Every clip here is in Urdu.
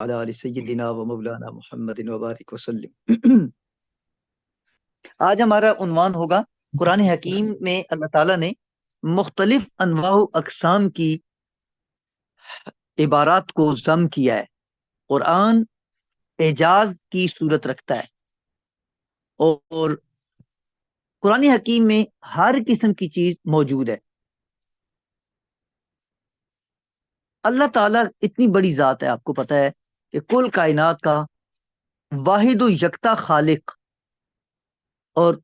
علی آل سیدنا و مولانا محمد وبارک وسلم۔ آج ہمارا عنوان ہوگا قرآن حکیم میں اللہ تعالیٰ نے مختلف انواع و اقسام کی عبارات کو ضم کیا ہے۔ قرآن اعجاز کی صورت رکھتا ہے اور قرآن حکیم میں ہر قسم کی چیز موجود ہے۔ اللہ تعالیٰ اتنی بڑی ذات ہے، آپ کو پتہ ہے کہ کل کائنات کا واحد و یکتا خالق اور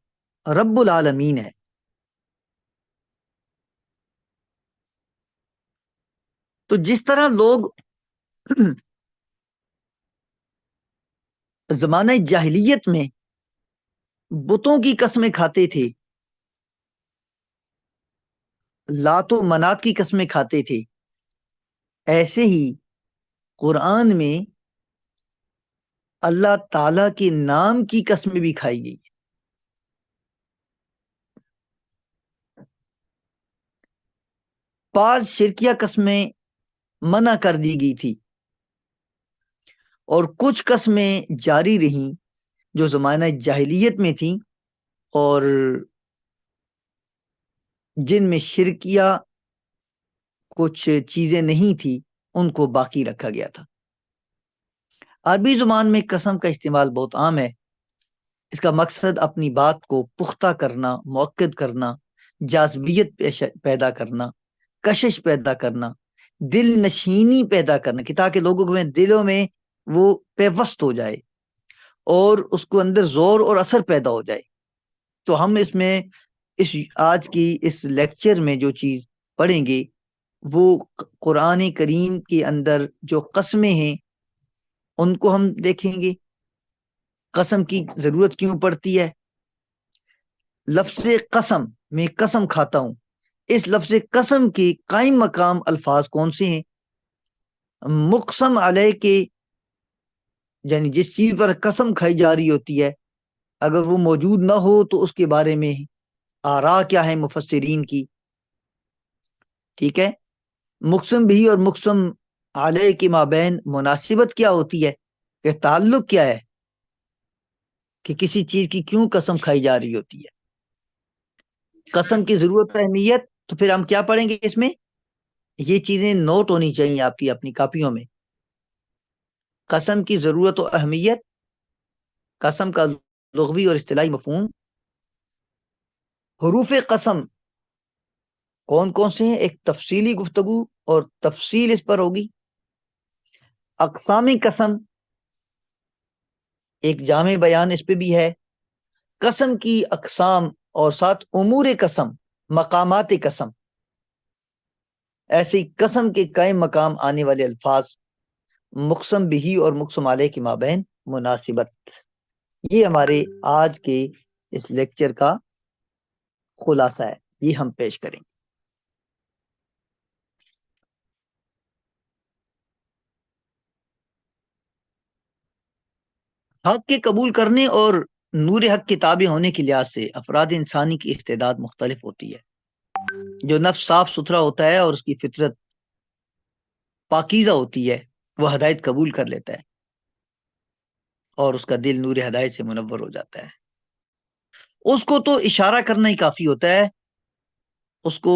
رب العالمین ہے۔ تو جس طرح لوگ زمانہ جاہلیت میں بتوں کی قسمیں کھاتے تھے، لات و منات کی قسمیں کھاتے تھے، ایسے ہی قرآن میں اللہ تعالیٰ کے نام کی قسمیں بھی کھائی گئی ہیں۔ بعض شرکیہ قسمیں منع کر دی گئی تھی اور کچھ قسمیں جاری رہیں جو زمانہ جاہلیت میں تھیں اور جن میں شرکیہ کچھ چیزیں نہیں تھی، ان کو باقی رکھا گیا تھا۔ عربی زبان میں قسم کا استعمال بہت عام ہے۔ اس کا مقصد اپنی بات کو پختہ کرنا، مؤکد کرنا، جاذبیت پیدا کرنا، کشش پیدا کرنا، دل نشینی پیدا کرنا کہ تاکہ لوگوں کے دلوں میں وہ پیوست ہو جائے اور اس کو اندر زور اور اثر پیدا ہو جائے۔ تو ہم اس میں آج کی اس لیکچر میں جو چیز پڑھیں گے وہ قرآن کریم کے اندر جو قسمیں ہیں ان کو ہم دیکھیں گے۔ قسم کی ضرورت کیوں پڑتی ہے؟ لفظ قسم، میں قسم کھاتا ہوں، اس لفظ قسم کے قائم مقام الفاظ کون سے ہیں؟ مقسم علیہ کے، یعنی جس چیز پر قسم کھائی جا رہی ہوتی ہے اگر وہ موجود نہ ہو تو اس کے بارے میں آراء کیا ہے مفسرین کی، ٹھیک ہے۔ مقسم بھی اور مقسم علیہ کے مابین مناسبت کیا ہوتی ہے، کہ تعلق کیا ہے، کہ کسی چیز کی کیوں قسم کھائی جا رہی ہوتی ہے۔ قسم کی ضرورت اہمیت، تو پھر ہم کیا پڑھیں گے اس میں؟ یہ چیزیں نوٹ ہونی چاہیے آپ کی اپنی کاپیوں میں۔ قسم کی ضرورت و اہمیت، قسم کا لغوی اور اصطلاحی مفہوم، حروف قسم کون کون سے ہیں، ایک تفصیلی گفتگو اور تفصیل اس پر ہوگی۔ اقسام قسم، ایک جامع بیان اس پہ بھی ہے۔ قسم کی اقسام اور ساتھ امور قسم، مقامات قسم، ایسی قسم کے قائم مقام آنے والے الفاظ، مقسم بھی اور مقسم علیہ کے مابین مناسبت۔ یہ ہمارے آج کے اس لیکچر کا خلاصہ ہے، یہ ہم پیش کریں گے۔ حق کے قبول کرنے اور نور حق کے تابع ہونے کے لحاظ سے افراد انسانی کی استعداد مختلف ہوتی ہے۔ جو نفس صاف ستھرا ہوتا ہے اور اس کی فطرت پاکیزہ ہوتی ہے، وہ ہدایت قبول کر لیتا ہے اور اس کا دل نور ہدایت سے منور ہو جاتا ہے۔ اس کو تو اشارہ کرنا ہی کافی ہوتا ہے، اس کو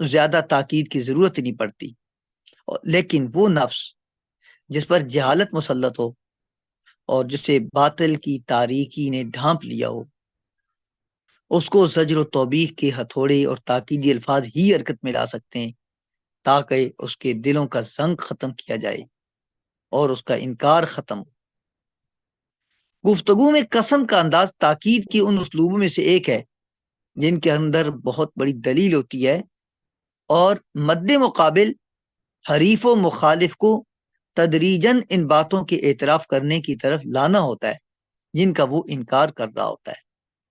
زیادہ تاکید کی ضرورت ہی نہیں پڑتی۔ لیکن وہ نفس جس پر جہالت مسلط ہو اور جسے باطل کی تاریکی نے ڈھانپ لیا ہو، اس کو زجر و توبیخ کے ہتھوڑے اور تاکیدی الفاظ ہی حرکت میں لا سکتے ہیں تاکہ اس کے دلوں کا زنگ ختم کیا جائے اور اس کا انکار ختم ہو۔ گفتگو میں قسم کا انداز تاکید کے ان اسلوبوں میں سے ایک ہے جن کے اندر بہت بڑی دلیل ہوتی ہے اور مد مقابل حریف و مخالف کو تدریجاً ان باتوں کے اعتراف کرنے کی طرف لانا ہوتا ہے جن کا وہ انکار کر رہا ہوتا ہے۔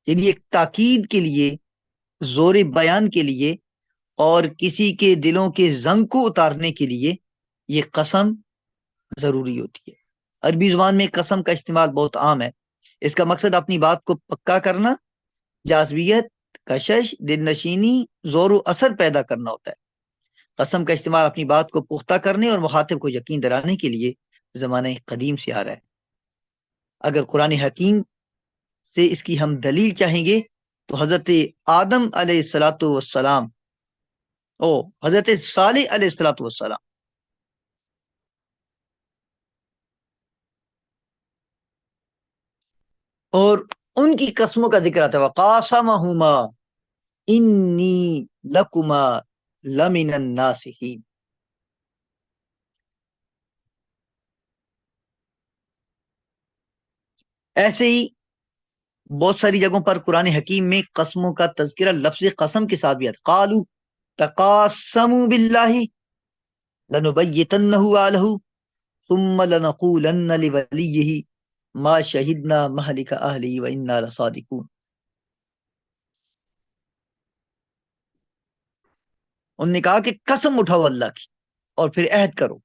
یعنی ایک تاکید کے لیے، زور بیان کے لیے اور کسی کے دلوں کے زنگ کو اتارنے کے لیے یہ قسم ضروری ہوتی ہے۔ عربی زبان میں قسم کا استعمال بہت عام ہے۔ اس کا مقصد اپنی بات کو پکا کرنا، جاذبیت، کشش، دل نشینی، زور و اثر پیدا کرنا ہوتا ہے۔ قسم کا استعمال اپنی بات کو پختہ کرنے اور مخاطب کو یقین دلانے کے لیے زمانہ قدیم سے آ رہا ہے. اگر قرآن حکیم سے اس کی ہم دلیل چاہیں گے تو حضرت آدم علیہ الصلاۃ والسلام حضرت صالح علیہ الصلاۃ والسلام اور ان کی قسموں کا ذکر آتا ہے. وَقَاسَمَهُمَا إِنِّي لَكُمَا لَمِنَ النَّاصِحِينَ. ایسے ہی بہت ساری جگہوں پر قرآن حکیم میں قسموں کا تذکرہ لفظ قسم کے ساتھ بھی آتا ہے. قالوا تقاسموا باللہ لنبیتنہ آلہ ثم لنقولن لولیہ ما شہدنا مہلک اہلی وانا لصادقون. انہوں نے کہا کہ قسم اٹھاؤ اللہ کی اور پھر عہد کرو.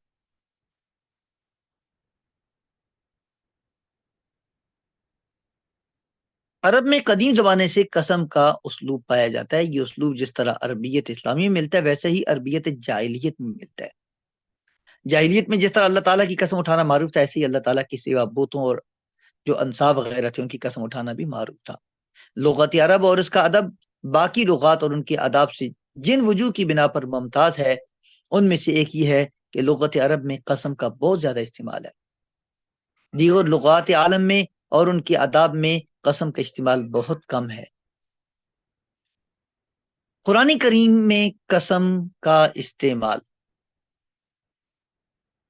عرب میں قدیم زمانے سے قسم کا اسلوب پایا جاتا ہے. یہ اسلوب جس طرح عربیت اسلامی میں ملتا ہے ویسے ہی عربیت جاہلیت میں ملتا ہے. جاہلیت میں جس طرح اللہ تعالیٰ کی قسم اٹھانا معروف تھا ایسے ہی اللہ تعالیٰ کے سوا بتوں اور جو انصاب وغیرہ تھے ان کی قسم اٹھانا بھی معروف تھا. لغت عرب اور اس کا ادب باقی لغات اور ان کے آداب سے جن وجوہ کی بنا پر ممتاز ہے ان میں سے ایک یہ ہے کہ لغت عرب میں قسم کا بہت زیادہ استعمال ہے. دیگر لغات عالم میں اور ان کے آداب میں قسم کا استعمال بہت کم ہے. قرآن کریم میں قسم کا استعمال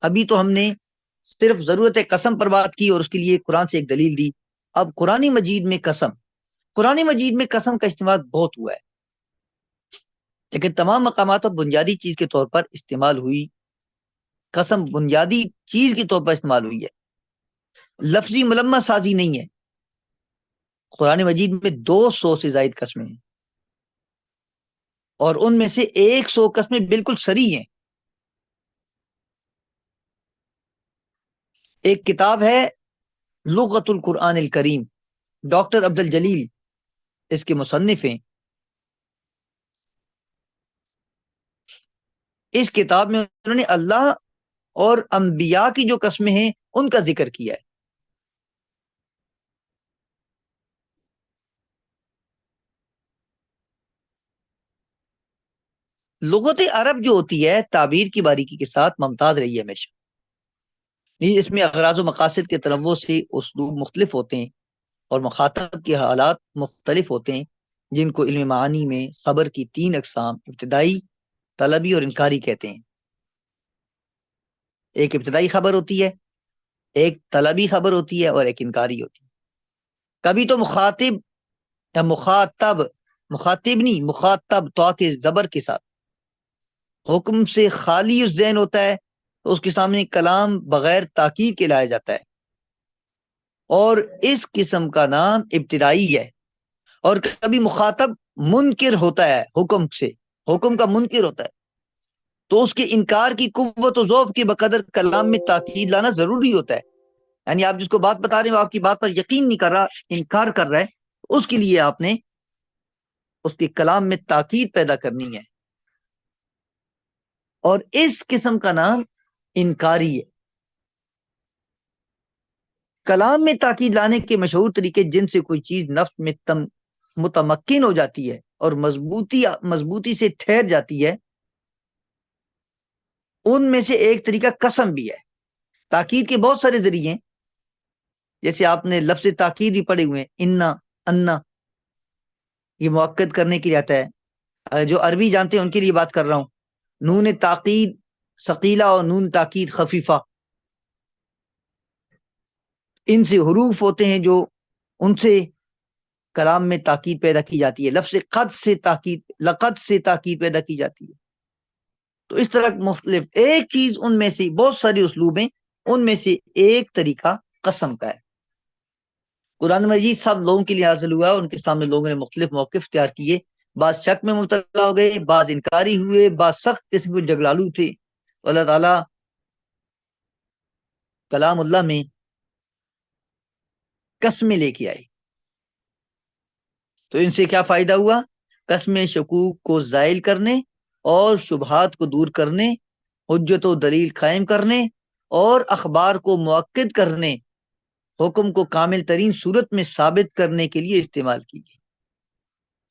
ابھی تو ہم نے صرف ضرورت قسم پر بات کی اور اس کے لیے قرآن سے ایک دلیل دی. اب قرآن مجید میں قسم کا استعمال بہت ہوا ہے لیکن تمام مقامات پر بنیادی چیز کے طور پر استعمال ہوئی. قسم بنیادی چیز کے طور پر استعمال ہوئی ہے, لفظی ملمہ سازی نہیں ہے. قرآن مجید میں 200 سے زائد قسمیں ہیں اور ان میں سے 100 قسمیں بالکل صریح ہیں. ایک کتاب ہے لغت القرآن الکریم, ڈاکٹر عبد الجلیل اس کے مصنف ہیں. اس کتاب میں انہوں نے اللہ اور انبیاء کی جو قسمیں ہیں ان کا ذکر کیا ہے. لغت عرب جو ہوتی ہے تعبیر کی باریکی کے ساتھ ممتاز رہی ہے ہمیشہ. اس میں اغراض و مقاصد کے تنوع سے اسلوب مختلف ہوتے ہیں اور مخاطب کے حالات مختلف ہوتے ہیں جن کو علم معانی میں خبر کی 3 اقسام ابتدائی, طلبی اور انکاری کہتے ہیں. ایک ابتدائی خبر ہوتی ہے, ایک طلبی خبر ہوتی ہے اور ایک انکاری ہوتی ہے. کبھی تو مخاطب یا مخاطب نہیں مخاطب تو کے زبر کے ساتھ حکم سے خالی اس ذہن ہوتا ہے تو اس کے سامنے کلام بغیر تاکید کے لایا جاتا ہے اور اس قسم کا نام ابتدائی ہے. اور کبھی مخاطب منکر ہوتا ہے, حکم کا منکر ہوتا ہے تو اس کے انکار کی قوت و ذوف کے بقدر کلام میں تاکید لانا ضروری ہوتا ہے. یعنی آپ جس کو بات بتا رہے ہیں وہ آپ کی بات پر یقین نہیں کر رہا, انکار کر رہا ہے, اس کے لیے آپ نے اس کے کلام میں تاکید پیدا کرنی ہے اور اس قسم کا نام انکاری ہے. کلام میں تاکید لانے کے مشہور طریقے جن سے کوئی چیز نفس میں متمکن ہو جاتی ہے اور مضبوطی سے ٹھہر جاتی ہے ان میں سے ایک طریقہ قسم بھی ہے. تاکید کے بہت سارے ذریعے ہیں, جیسے آپ نے لفظ تاکید بھی پڑھے ہوئے ہیں, انا یہ مؤکد کرنے کے لیے آتا ہے. جو عربی جانتے ہیں ان کے لیے بات کر رہا ہوں. نون تاکید ثقیلہ اور نون تاکید خفیفہ, ان سے حروف ہوتے ہیں جو ان سے کلام میں تاکید پیدا کی جاتی ہے. لفظ لقد سے تاکید پیدا کی جاتی ہے. تو اس طرح مختلف ایک چیز ان میں سے بہت سارے اسلوب ہیں, ان میں سے ایک طریقہ قسم کا ہے. قرآن مجید سب لوگوں کے لیے حاصل ہوا, ان کے سامنے لوگوں نے مختلف موقف اختیار کیے, بعض شک میں مبتلا ہو گئے, بعض انکاری ہوئے, بعض سخت قسم کے جگلالو تھے. اللہ تعالیٰ کلام اللہ میں قسمیں لے کے آئے تو ان سے کیا فائدہ ہوا؟ قسمیں شکوک کو زائل کرنے اور شبہات کو دور کرنے, حجت و دلیل قائم کرنے اور اخبار کو مؤکد کرنے، حکم کو کامل ترین صورت میں ثابت کرنے کے لیے استعمال کی گئی۔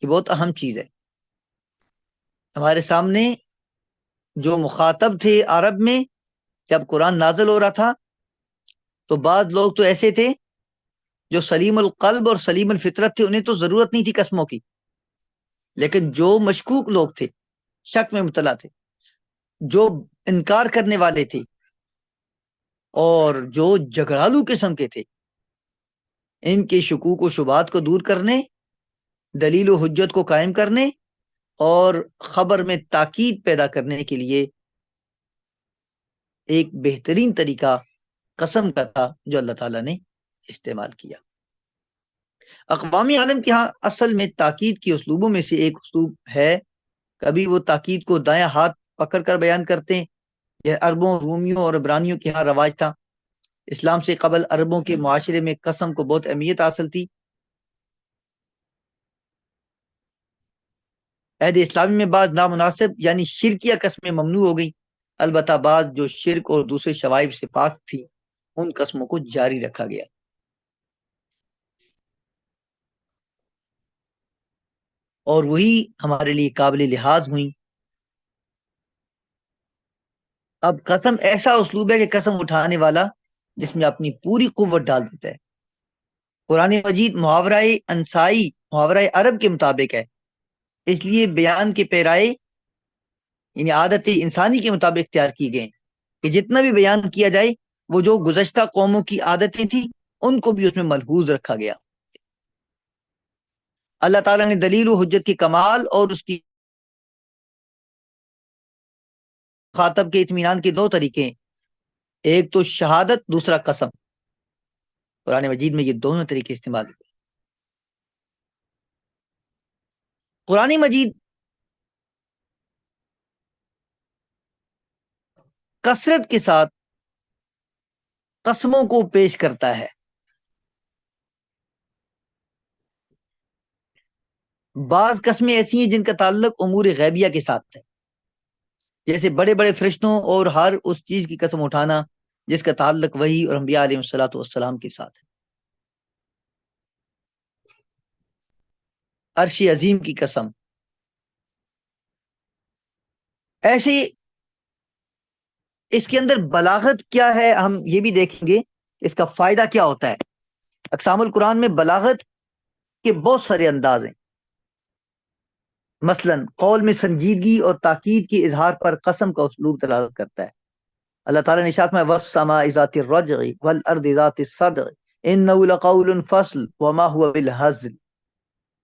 یہ بہت اہم چیز ہے۔ ہمارے سامنے جو مخاطب تھے عرب میں جب قرآن نازل ہو رہا تھا، تو بعض لوگ تو ایسے تھے جو سلیم القلب اور سلیم الفطرت تھے، انہیں تو ضرورت نہیں تھی قسموں کی، لیکن جو مشکوک لوگ تھے، شک میں مبتلا تھے، جو انکار کرنے والے تھے اور جو جھگڑالو قسم کے تھے، ان کے شکوک و شبہات کو دور کرنے، دلیل و حجت کو قائم کرنے اور خبر میں تاکید پیدا کرنے کے لیے ایک بہترین طریقہ قسم کا تھا جو اللہ تعالیٰ نے استعمال کیا۔ اقوام عالم کے ہاں اصل میں تاکید کی اسلوبوں میں سے ایک اسلوب ہے، کبھی وہ تاکید کو دایاں ہاتھ پکڑ کر بیان کرتے ہیں، یہ عربوں، رومیوں اور عبرانیوں کے ہاں رواج تھا۔ اسلام سے قبل عربوں کے معاشرے میں قسم کو بہت اہمیت حاصل تھی۔ عہد اسلامی میں بعض نامناسب یعنی شرکیہ قسمیں ممنوع ہو گئی، البتہ بعض جو شرک اور دوسرے شوائب سے پاک تھی ان قسموں کو جاری رکھا گیا۔ اور وہی ہمارے لیے قابل لحاظ ہوئی۔ اب قسم ایسا اسلوب ہے کہ قسم اٹھانے والا جس میں اپنی پوری قوت ڈال دیتا ہے۔ قرآن مجید محاورہ انسائی، محاورہ عرب کے مطابق ہے، اس لیے بیان کے پیرائے یعنی عادت انسانی کے مطابق اختیار کی گئے کہ جتنا بھی بیان کیا جائے وہ جو گزشتہ قوموں کی عادتیں تھیں ان کو بھی اس میں ملحوظ رکھا گیا۔ اللہ تعالیٰ نے دلیل و حجت کی کمال اور اس کی خاطب کے اطمینان کے دو طریقے ہیں، ایک تو شہادت، دوسرا قسم۔ قرآن مجید میں یہ دونوں طریقے استعمال ہوئے۔ قرآن مجید کثرت کے ساتھ قسموں کو پیش کرتا ہے۔ بعض قسمیں ایسی ہیں جن کا تعلق امور غیبیہ کے ساتھ ہے، جیسے بڑے بڑے فرشتوں اور ہر اس چیز کی قسم اٹھانا جس کا تعلق وحی اور انبیاء علیہ الصلوۃ والسلام کے ساتھ ہے۔ عرش عظیم کی قسم، ایسے اس کے اندر بلاغت کیا ہے ہم یہ بھی دیکھیں گے، اس کا فائدہ کیا ہوتا ہے۔ اقسام القرآن میں بلاغت کے بہت سارے انداز ہیں، مثلا قول میں سنجیدگی اور تاکید کے اظہار پر قسم کا اسلوب دلالت کرتا ہے۔ اللہ تعالیٰ نے ارشاد میں والسماء ذات الرجع والارض ذات الصدع انه لقول فصل وما هو بالهزل،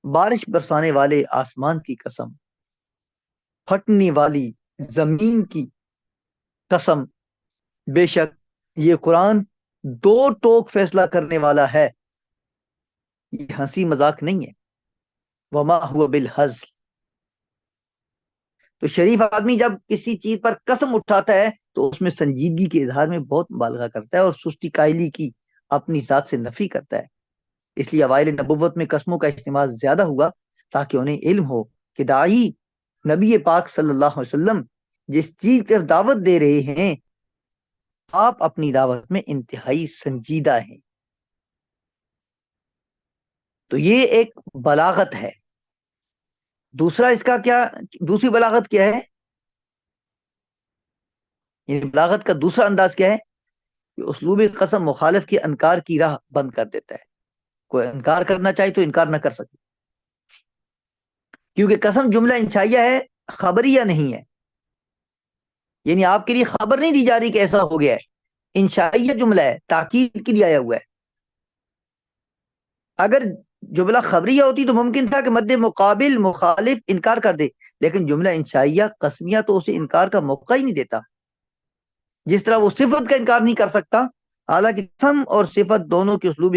بارش برسانے والے آسمان کی قسم، پھٹنے والی زمین کی قسم، بے شک یہ قرآن دو ٹوک فیصلہ کرنے والا ہے، یہ ہنسی مذاق نہیں ہے۔ وما هو بالهزل، تو شریف آدمی جب کسی چیز پر قسم اٹھاتا ہے تو اس میں سنجیدگی کے اظہار میں بہت مبالغہ کرتا ہے اور سستی قائلی کی اپنی ذات سے نفی کرتا ہے۔ اس لیے اوائل نبوت میں قسموں کا استعمال زیادہ ہوا تاکہ انہیں علم ہو کہ داعی نبی پاک صلی اللہ علیہ وسلم جس چیز کی دعوت دے رہے ہیں آپ اپنی دعوت میں انتہائی سنجیدہ ہیں۔ تو یہ ایک بلاغت ہے۔ دوسرا اس کا کیا، دوسری بلاغت کیا ہے، یعنی بلاغت کا دوسرا انداز کیا ہے کہ اسلوب قسم مخالف کے انکار کی راہ بند کر دیتا ہے، کوئی انکار کرنا چاہے تو انکار نہ کر سکے، کیونکہ قسم جملہ انشائیہ ہے، خبریہ نہیں ہے، یعنی آپ کے لیے خبر نہیں دی جا رہی کہ ایسا ہو گیا ہے، انشائیہ جملہ ہے، تاکید کے لیے آیا ہوا ہے۔ اگر جملہ خبریہ ہوتی تو ممکن تھا کہ مد مقابل مخالف انکار کر دے، لیکن جملہ انشائیہ قسمیہ تو اسے انکار کا موقع ہی نہیں دیتا، جس طرح وہ صفت کا انکار نہیں کر سکتا، حالانکہ قسم اور صفت دونوں کے اسلوب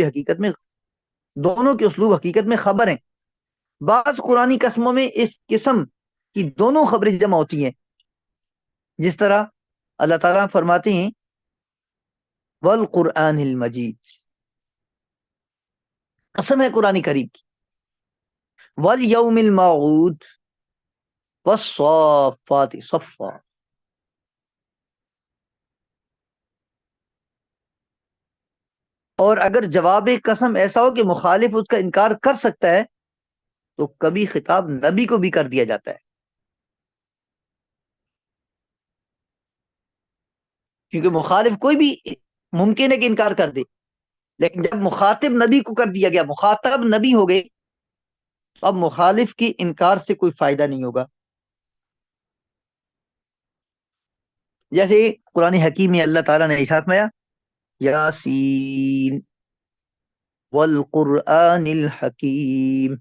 حقیقت میں خبر ہیں۔ بعض قرآنی قسموں میں اس قسم کی دونوں خبریں جمع ہوتی ہیں، جس طرح اللہ تعالیٰ فرماتے ہیں والقرآن المجید، قسم ہے قرآن کریم کی، والیوم الموعود والصافات صفا، اور اگر جواب قسم ایسا ہو کہ مخالف اس کا انکار کر سکتا ہے تو کبھی خطاب نبی کو بھی کر دیا جاتا ہے، کیونکہ مخالف کوئی بھی ممکن ہے کہ انکار کر دے، لیکن جب مخاطب نبی کو کر دیا گیا، مخاطب نبی ہو گئے، تو اب مخالف کی انکار سے کوئی فائدہ نہیں ہوگا۔ جیسے قرآن حکیم میں اللہ تعالیٰ نے ارشاد فرمایا یاسین والقرآن الحکیم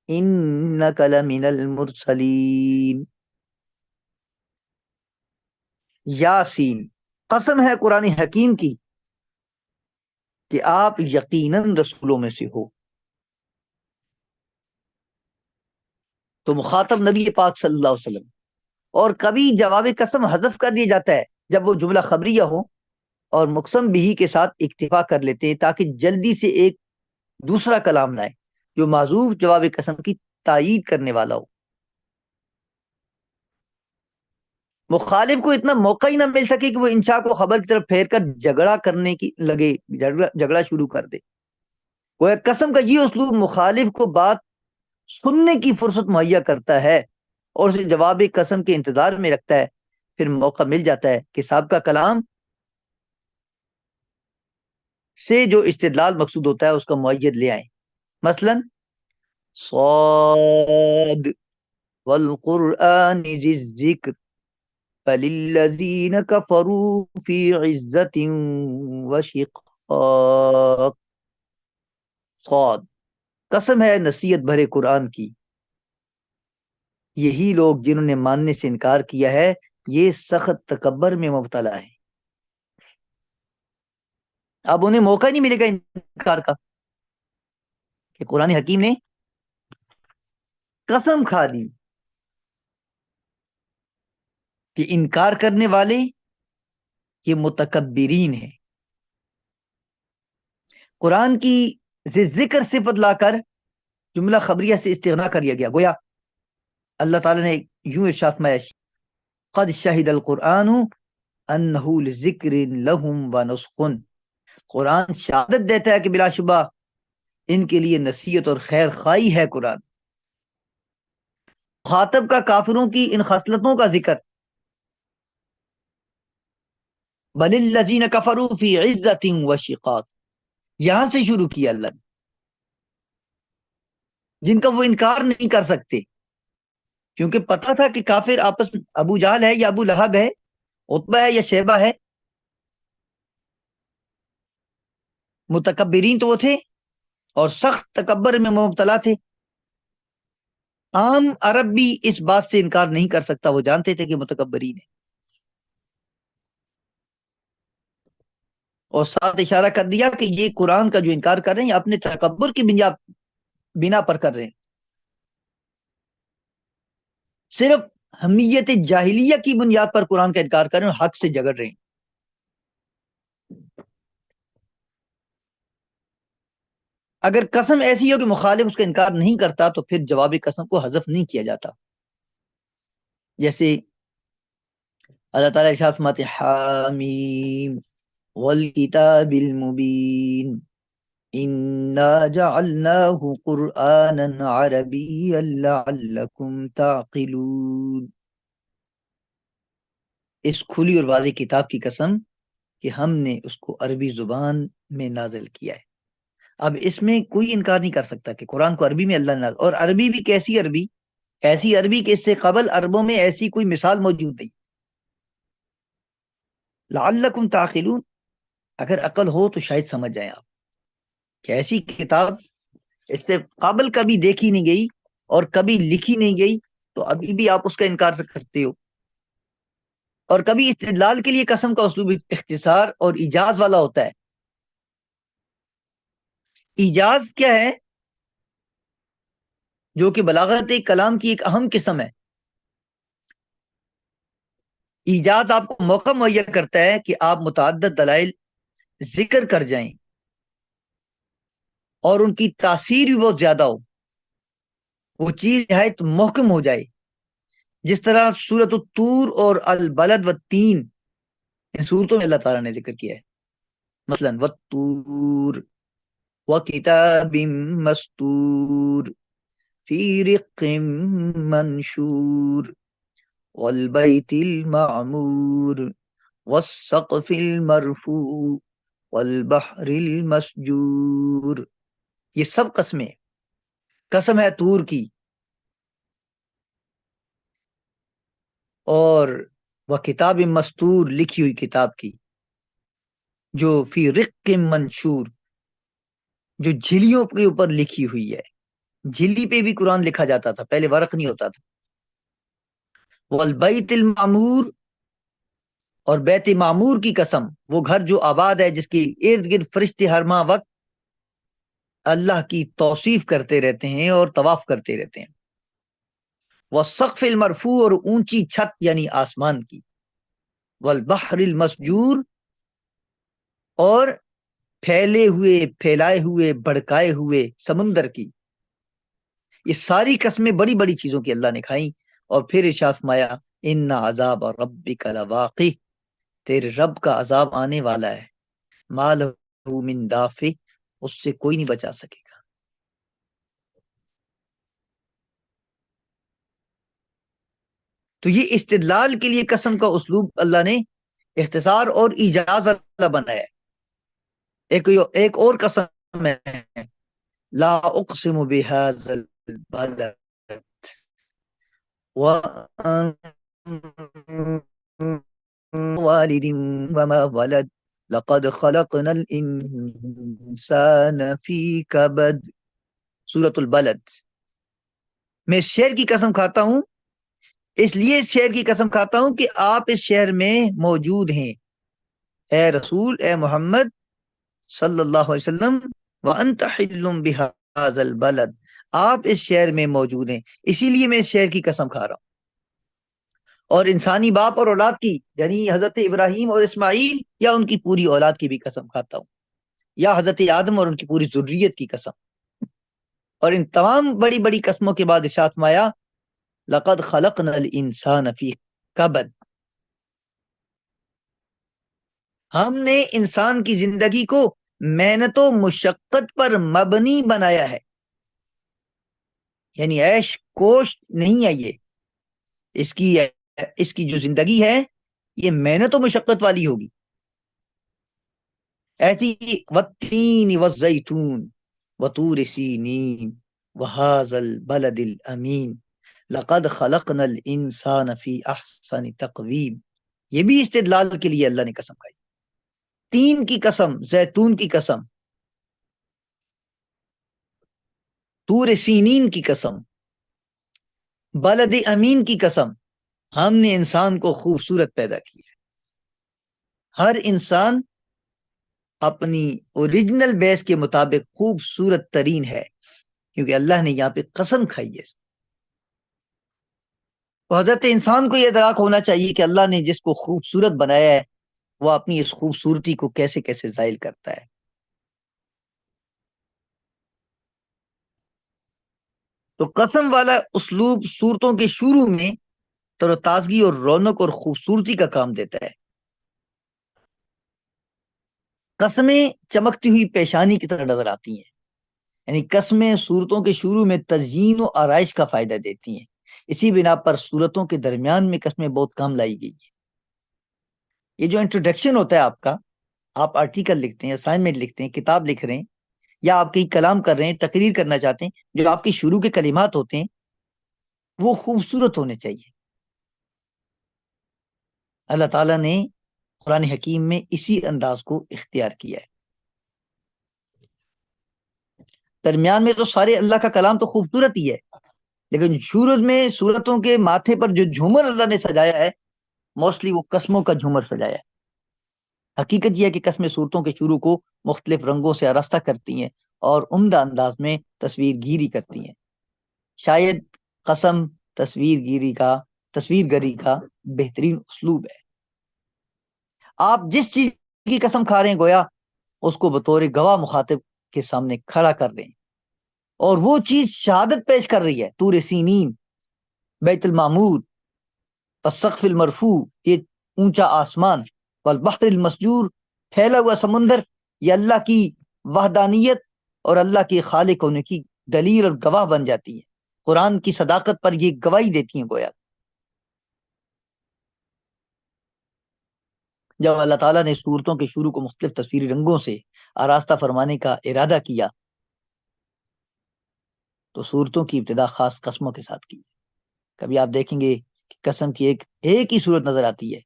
انک لمن المرسلین۔ یاسین، قسم ہے قرآن حکیم کی کہ آپ یقیناً رسولوں میں سے ہو۔ تو مخاطب نبی پاک صلی اللہ علیہ وسلم، اور کبھی جواب قسم حذف کر دیا جاتا ہے جب وہ جملہ خبریہ ہو اور مقسم بھی کے ساتھ اکتفا کر لیتے ہیں تاکہ جلدی سے ایک دوسرا کلام لائے جو معذوف جواب قسم کی تائید کرنے والا ہو۔ مخالف کو اتنا موقع ہی نہ مل سکے کہ وہ انشاء کو خبر کی طرف پھیر کر جھگڑا کرنے کی لگے، جھگڑا شروع کر دے۔ گویا قسم کا یہ اسلوب مخالف کو بات سننے کی فرصت مہیا کرتا ہے اور اسے جواب قسم کے انتظار میں رکھتا ہے، پھر موقع مل جاتا ہے کہ صاحب کا کلام سے جو استدلال مقصود ہوتا ہے اس کا معید لے آئیں۔ مثلا صاد والقرآن ذی الذکر فللذین کفروا فی عزت وشقاق۔ صاد، قسم ہے نصیحت بھرے قرآن کی، یہی لوگ جنہوں نے ماننے سے انکار کیا ہے یہ سخت تکبر میں مبتلا ہے۔ اب انہیں موقع نہیں ملے گا انکار کا، کہ قرآن حکیم نے قسم کھا دی کہ انکار کرنے والے یہ متکبرین ہیں۔ قرآن کی ذکر صفت لا کر جملہ خبریہ سے استغنا کر لیا گیا، گویا اللہ تعالیٰ نے یوں ارشاد فرمایا قد شہد القرآن انہ لذکر لہم ونسخ۔ قرآن شہادت دیتا ہے کہ بلا شبہ ان کے لیے نصیحت اور خیر خواہی ہے۔ قرآن خاطب کا کافروں کی ان خصلتوں کا ذکر بل الذین کفروا فی عزت وشقاق، یہاں سے شروع کیا اللہ نے، جن کا وہ انکار نہیں کر سکتے، کیونکہ پتا تھا کہ کافر آپس میں ابو جہل ہے یا ابو لہب ہے، عتبہ ہے یا شیبہ ہے، متکبرین تو وہ تھے اور سخت تکبر میں مبتلا تھے۔ عام عرب بھی اس بات سے انکار نہیں کر سکتا، وہ جانتے تھے کہ متکبرین ہیں، اور ساتھ اشارہ کر دیا کہ یہ قرآن کا جو انکار کر رہے ہیں اپنے تکبر کی بنا پر کر رہے ہیں، صرف حمیت جاہلیہ کی بنیاد پر قرآن کا انکار کر رہے ہیں اور حق سے جھگڑ رہے ہیں۔ اگر قسم ایسی ہو کہ مخالف اس کا انکار نہیں کرتا تو پھر جواب قسم کو حذف نہیں کیا جاتا، جیسے اللہ تعالیٰ ارشاد فرماتے حامیم والکتاب المبین انا جعلناہ قرآنا عربیا لعلکم تعقلون۔ اس کھلی اور واضح کتاب کی قسم کہ ہم نے اس کو عربی زبان میں نازل کیا ہے۔ اب اس میں کوئی انکار نہیں کر سکتا کہ قرآن کو عربی میں اللہ نے نازل، اور عربی بھی کیسی عربی؟ ایسی عربی کہ اس سے قبل عربوں میں ایسی کوئی مثال موجود نہیں۔ لعلکم تعقلون، اگر عقل ہو تو شاید سمجھ جائیں آپ کہ ایسی کتاب اس سے قبل کبھی دیکھی نہیں گئی اور کبھی لکھی نہیں گئی، تو ابھی بھی آپ اس کا انکار کرتے ہو۔ اور کبھی استدلال کے لیے قسم کا اسلوب اختصار اور ایجاز والا ہوتا ہے۔ ایجاز کیا ہے؟ جو کہ بلاغت کلام کی ایک اہم قسم ہے۔ ایجاز آپ کو موقع مہیا کرتا ہے کہ آپ متعدد دلائل ذکر کر جائیں اور ان کی تاثیر بھی بہت زیادہ ہو، وہ چیز نہایت محکم ہو جائے، جس طرح سورۃ الطور اور البلد والتین ان صورتوں میں اللہ تعالیٰ نے ذکر کیا ہے۔ مثلا والطور وکتاب مستور فی رق منشور والبیت المعمور والسقف المرفوع والبحر المسجور. یہ سب قسمیں. قسم ہے طور کی اور وہ کتاب مستور لکھی ہوئی کتاب کی جو فی رق منشور جو جھلیوں کے اوپر لکھی ہوئی ہے. جھلی پہ بھی قرآن لکھا جاتا تھا، پہلے ورق نہیں ہوتا تھا. والبیت المعمور اور بیت معمور کی قسم، وہ گھر جو آباد ہے جس کے ارد گرد فرشتے ہر ماہ وقت اللہ کی توصیف کرتے رہتے ہیں اور طواف کرتے رہتے ہیں. والسقف المرفوع اور اونچی چھت یعنی آسمان کی. والبحر المسجور اور پھیلائے ہوئے بڑکائے ہوئے سمندر کی. یہ ساری قسمیں بڑی بڑی چیزوں کی اللہ نے کھائیں. اور پھر ارشاد فرمایا ان عذاب ربک لواقع، تیرے رب کا عذاب آنے والا ہے. ما لہ من دافع، اس سے کوئی نہیں بچا سکے گا. تو یہ استدلال کے لیے قسم کا اسلوب اللہ نے اختصار اور ایجاز اللہ بنایا ہے. ایک اور قسم ہے لا اقسم بهذا البلد والد وما ولد لقد خلقنا الانسان في كبد. سورۃ البلد. میں اس شہر کی قسم کھاتا ہوں، اس لیے اس شہر کی قسم کھاتا ہوں کہ آپ اس شہر میں موجود ہیں اے رسول، اے محمد صلی اللہ علیہ وسلم. وانت حل بهذا البلد، آپ اس شہر میں موجود ہیں، اسی لیے میں اس شہر کی قسم کھا رہا ہوں. اور انسانی باپ اور اولاد کی یعنی حضرت ابراہیم اور اسماعیل یا ان کی پوری اولاد کی بھی قسم کھاتا ہوں، یا حضرت آدم اور ان کی پوری ذریت کی قسم. اور ان تمام بڑی بڑی قسموں کے بعد ارشاد فرمایا لقد خلقنا الانسان فی کبد، ہم نے انسان کی زندگی کو محنت و مشقت پر مبنی بنایا ہے. یعنی عیش کوش نہیں ہے یہ، اس کی جو زندگی ہے یہ محنت و مشقت والی ہوگی. ایسی والتین والزیتون وطور سینین وہذا البلد الامین لقد خلقنا الانسان فی احسن تقویم. یہ بھی استدلال کے لیے اللہ نے قسم کھائی. تین کی قسم، زیتون کی قسم، طور سینین کی قسم، بلد امین کی قسم. ہم نے انسان کو خوبصورت پیدا کیا ہے. ہر انسان اپنی اوریجنل بیس کے مطابق خوبصورت ترین ہے، کیونکہ اللہ نے یہاں پہ قسم کھائی ہے. تو حضرت انسان کو یہ ادراک ہونا چاہیے کہ اللہ نے جس کو خوبصورت بنایا ہے وہ اپنی اس خوبصورتی کو کیسے کیسے زائل کرتا ہے. تو قسم والا اسلوب صورتوں کے شروع میں تر و تازگی اور رونق اور خوبصورتی کا کام دیتا ہے. قسمیں چمکتی ہوئی پیشانی کی طرح نظر آتی ہیں، یعنی قسمیں صورتوں کے شروع میں تزئین و آرائش کا فائدہ دیتی ہیں. اسی بنا پر صورتوں کے درمیان میں قسمیں بہت کم لائی گئی ہیں. یہ جو انٹروڈکشن ہوتا ہے آپ کا، آپ آرٹیکل لکھتے ہیں، اسائنمنٹ لکھتے ہیں، کتاب لکھ رہے ہیں، یا آپ کہیں کلام کر رہے ہیں، تقریر کرنا چاہتے ہیں، جو آپ کے شروع کے کلمات ہوتے ہیں وہ خوبصورت ہونے چاہیے. اللہ تعالیٰ نے قرآن حکیم میں اسی انداز کو اختیار کیا ہے. درمیان میں تو سارے اللہ کا کلام تو خوبصورت ہی ہے، لیکن شروع میں صورتوں کے ماتھے پر جو جھومر اللہ نے سجایا ہے موسٹلی وہ قسموں کا جھومر سجایا ہے. حقیقت یہ ہے کہ قسمیں صورتوں کے شروع کو مختلف رنگوں سے آراستہ کرتی ہیں اور عمدہ انداز میں تصویر گیری کرتی ہیں. شاید قسم تصویر گری کا بہترین اسلوب ہے. آپ جس چیز کی قسم کھا رہے ہیں گویا اس کو بطور گواہ مخاطب کے سامنے کھڑا کر رہے ہیں، اور وہ چیز شہادت پیش کر رہی ہے. طور سینین، بیت المعمور، السقف المرفوع یہ اونچا آسمان، والبحر المسجور پھیلا ہوا سمندر، یہ اللہ کی وحدانیت اور اللہ کے خالق ہونے کی دلیل اور گواہ بن جاتی ہے. قرآن کی صداقت پر یہ گواہی دیتی ہیں گویا. جب اللہ تعالیٰ نے صورتوں کے شروع کو مختلف تصویری رنگوں سے آراستہ فرمانے کا ارادہ کیا تو صورتوں کی ابتدا خاص قسموں کے ساتھ کی. کبھی آپ دیکھیں گے کہ قسم کی ایک ہی صورت نظر آتی ہے.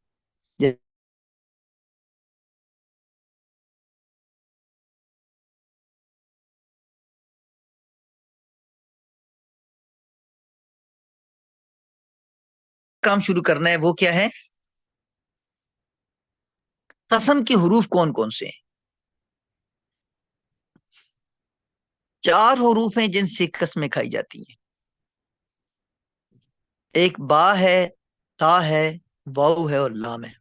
کام شروع کرنا ہے وہ کیا ہے؟ قسم کے حروف کون کون سے ہیں؟ 4 حروف ہیں جن سے قسمیں کھائی جاتی ہیں. ایک با ہے، تا ہے، واو ہے اور لام ہے.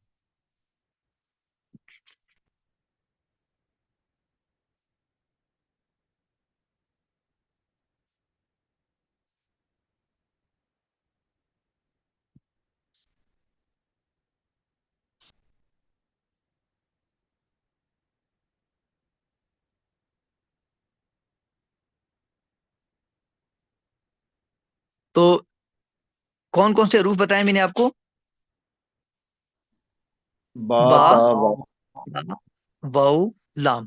تو کون کون سے حروف بتائے میں نے آپ کو؟ با با، تا وا. واو، لام.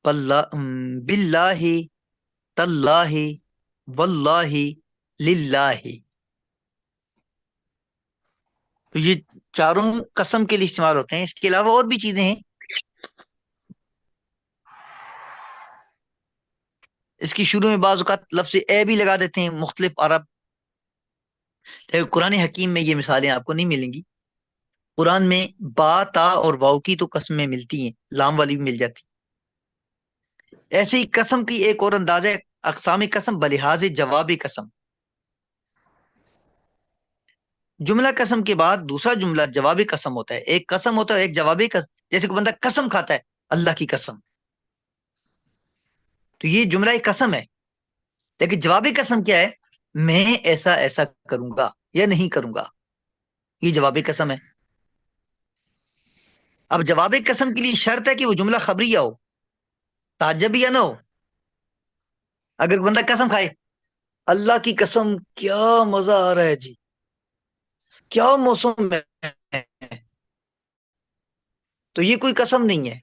باللہ، تاللہ، واللہ، للہ. تو یہ چاروں قسم کے لیے استعمال ہوتے ہیں. اس کے علاوہ اور بھی چیزیں ہیں. اس کی شروع میں بعض اوقات لفظ اے بھی لگا دیتے ہیں مختلف عرب. قرآن حکیم میں یہ مثالیں آپ کو نہیں ملیں گی. قرآن میں با، تا اور واو کی تو قسمیں ملتی ہیں، لام والی بھی مل جاتی. ایسے ہی قسم کی ایک اور انداز ہے اقسام قسم بلحاظ جواب قسم. جملہ قسم کے بعد دوسرا جملہ جواب قسم ہوتا ہے. ایک قسم ہوتا ہے ایک جواب قسم. جیسے کوئی بندہ قسم کھاتا ہے اللہ کی قسم، تو یہ جملہ ایک قسم ہے. لیکن جواب قسم کیا ہے؟ میں ایسا ایسا کروں گا یا نہیں کروں گا. یہ جواب قسم ہے. اب جواب قسم کے لیے شرط ہے کہ وہ جملہ خبریہ ہو، تعجبیہ نہ ہو. اگر بندہ قسم کھائے اللہ کی قسم کیا مزہ آ رہا ہے جی، کیا موسم ہے، تو یہ کوئی قسم نہیں ہے.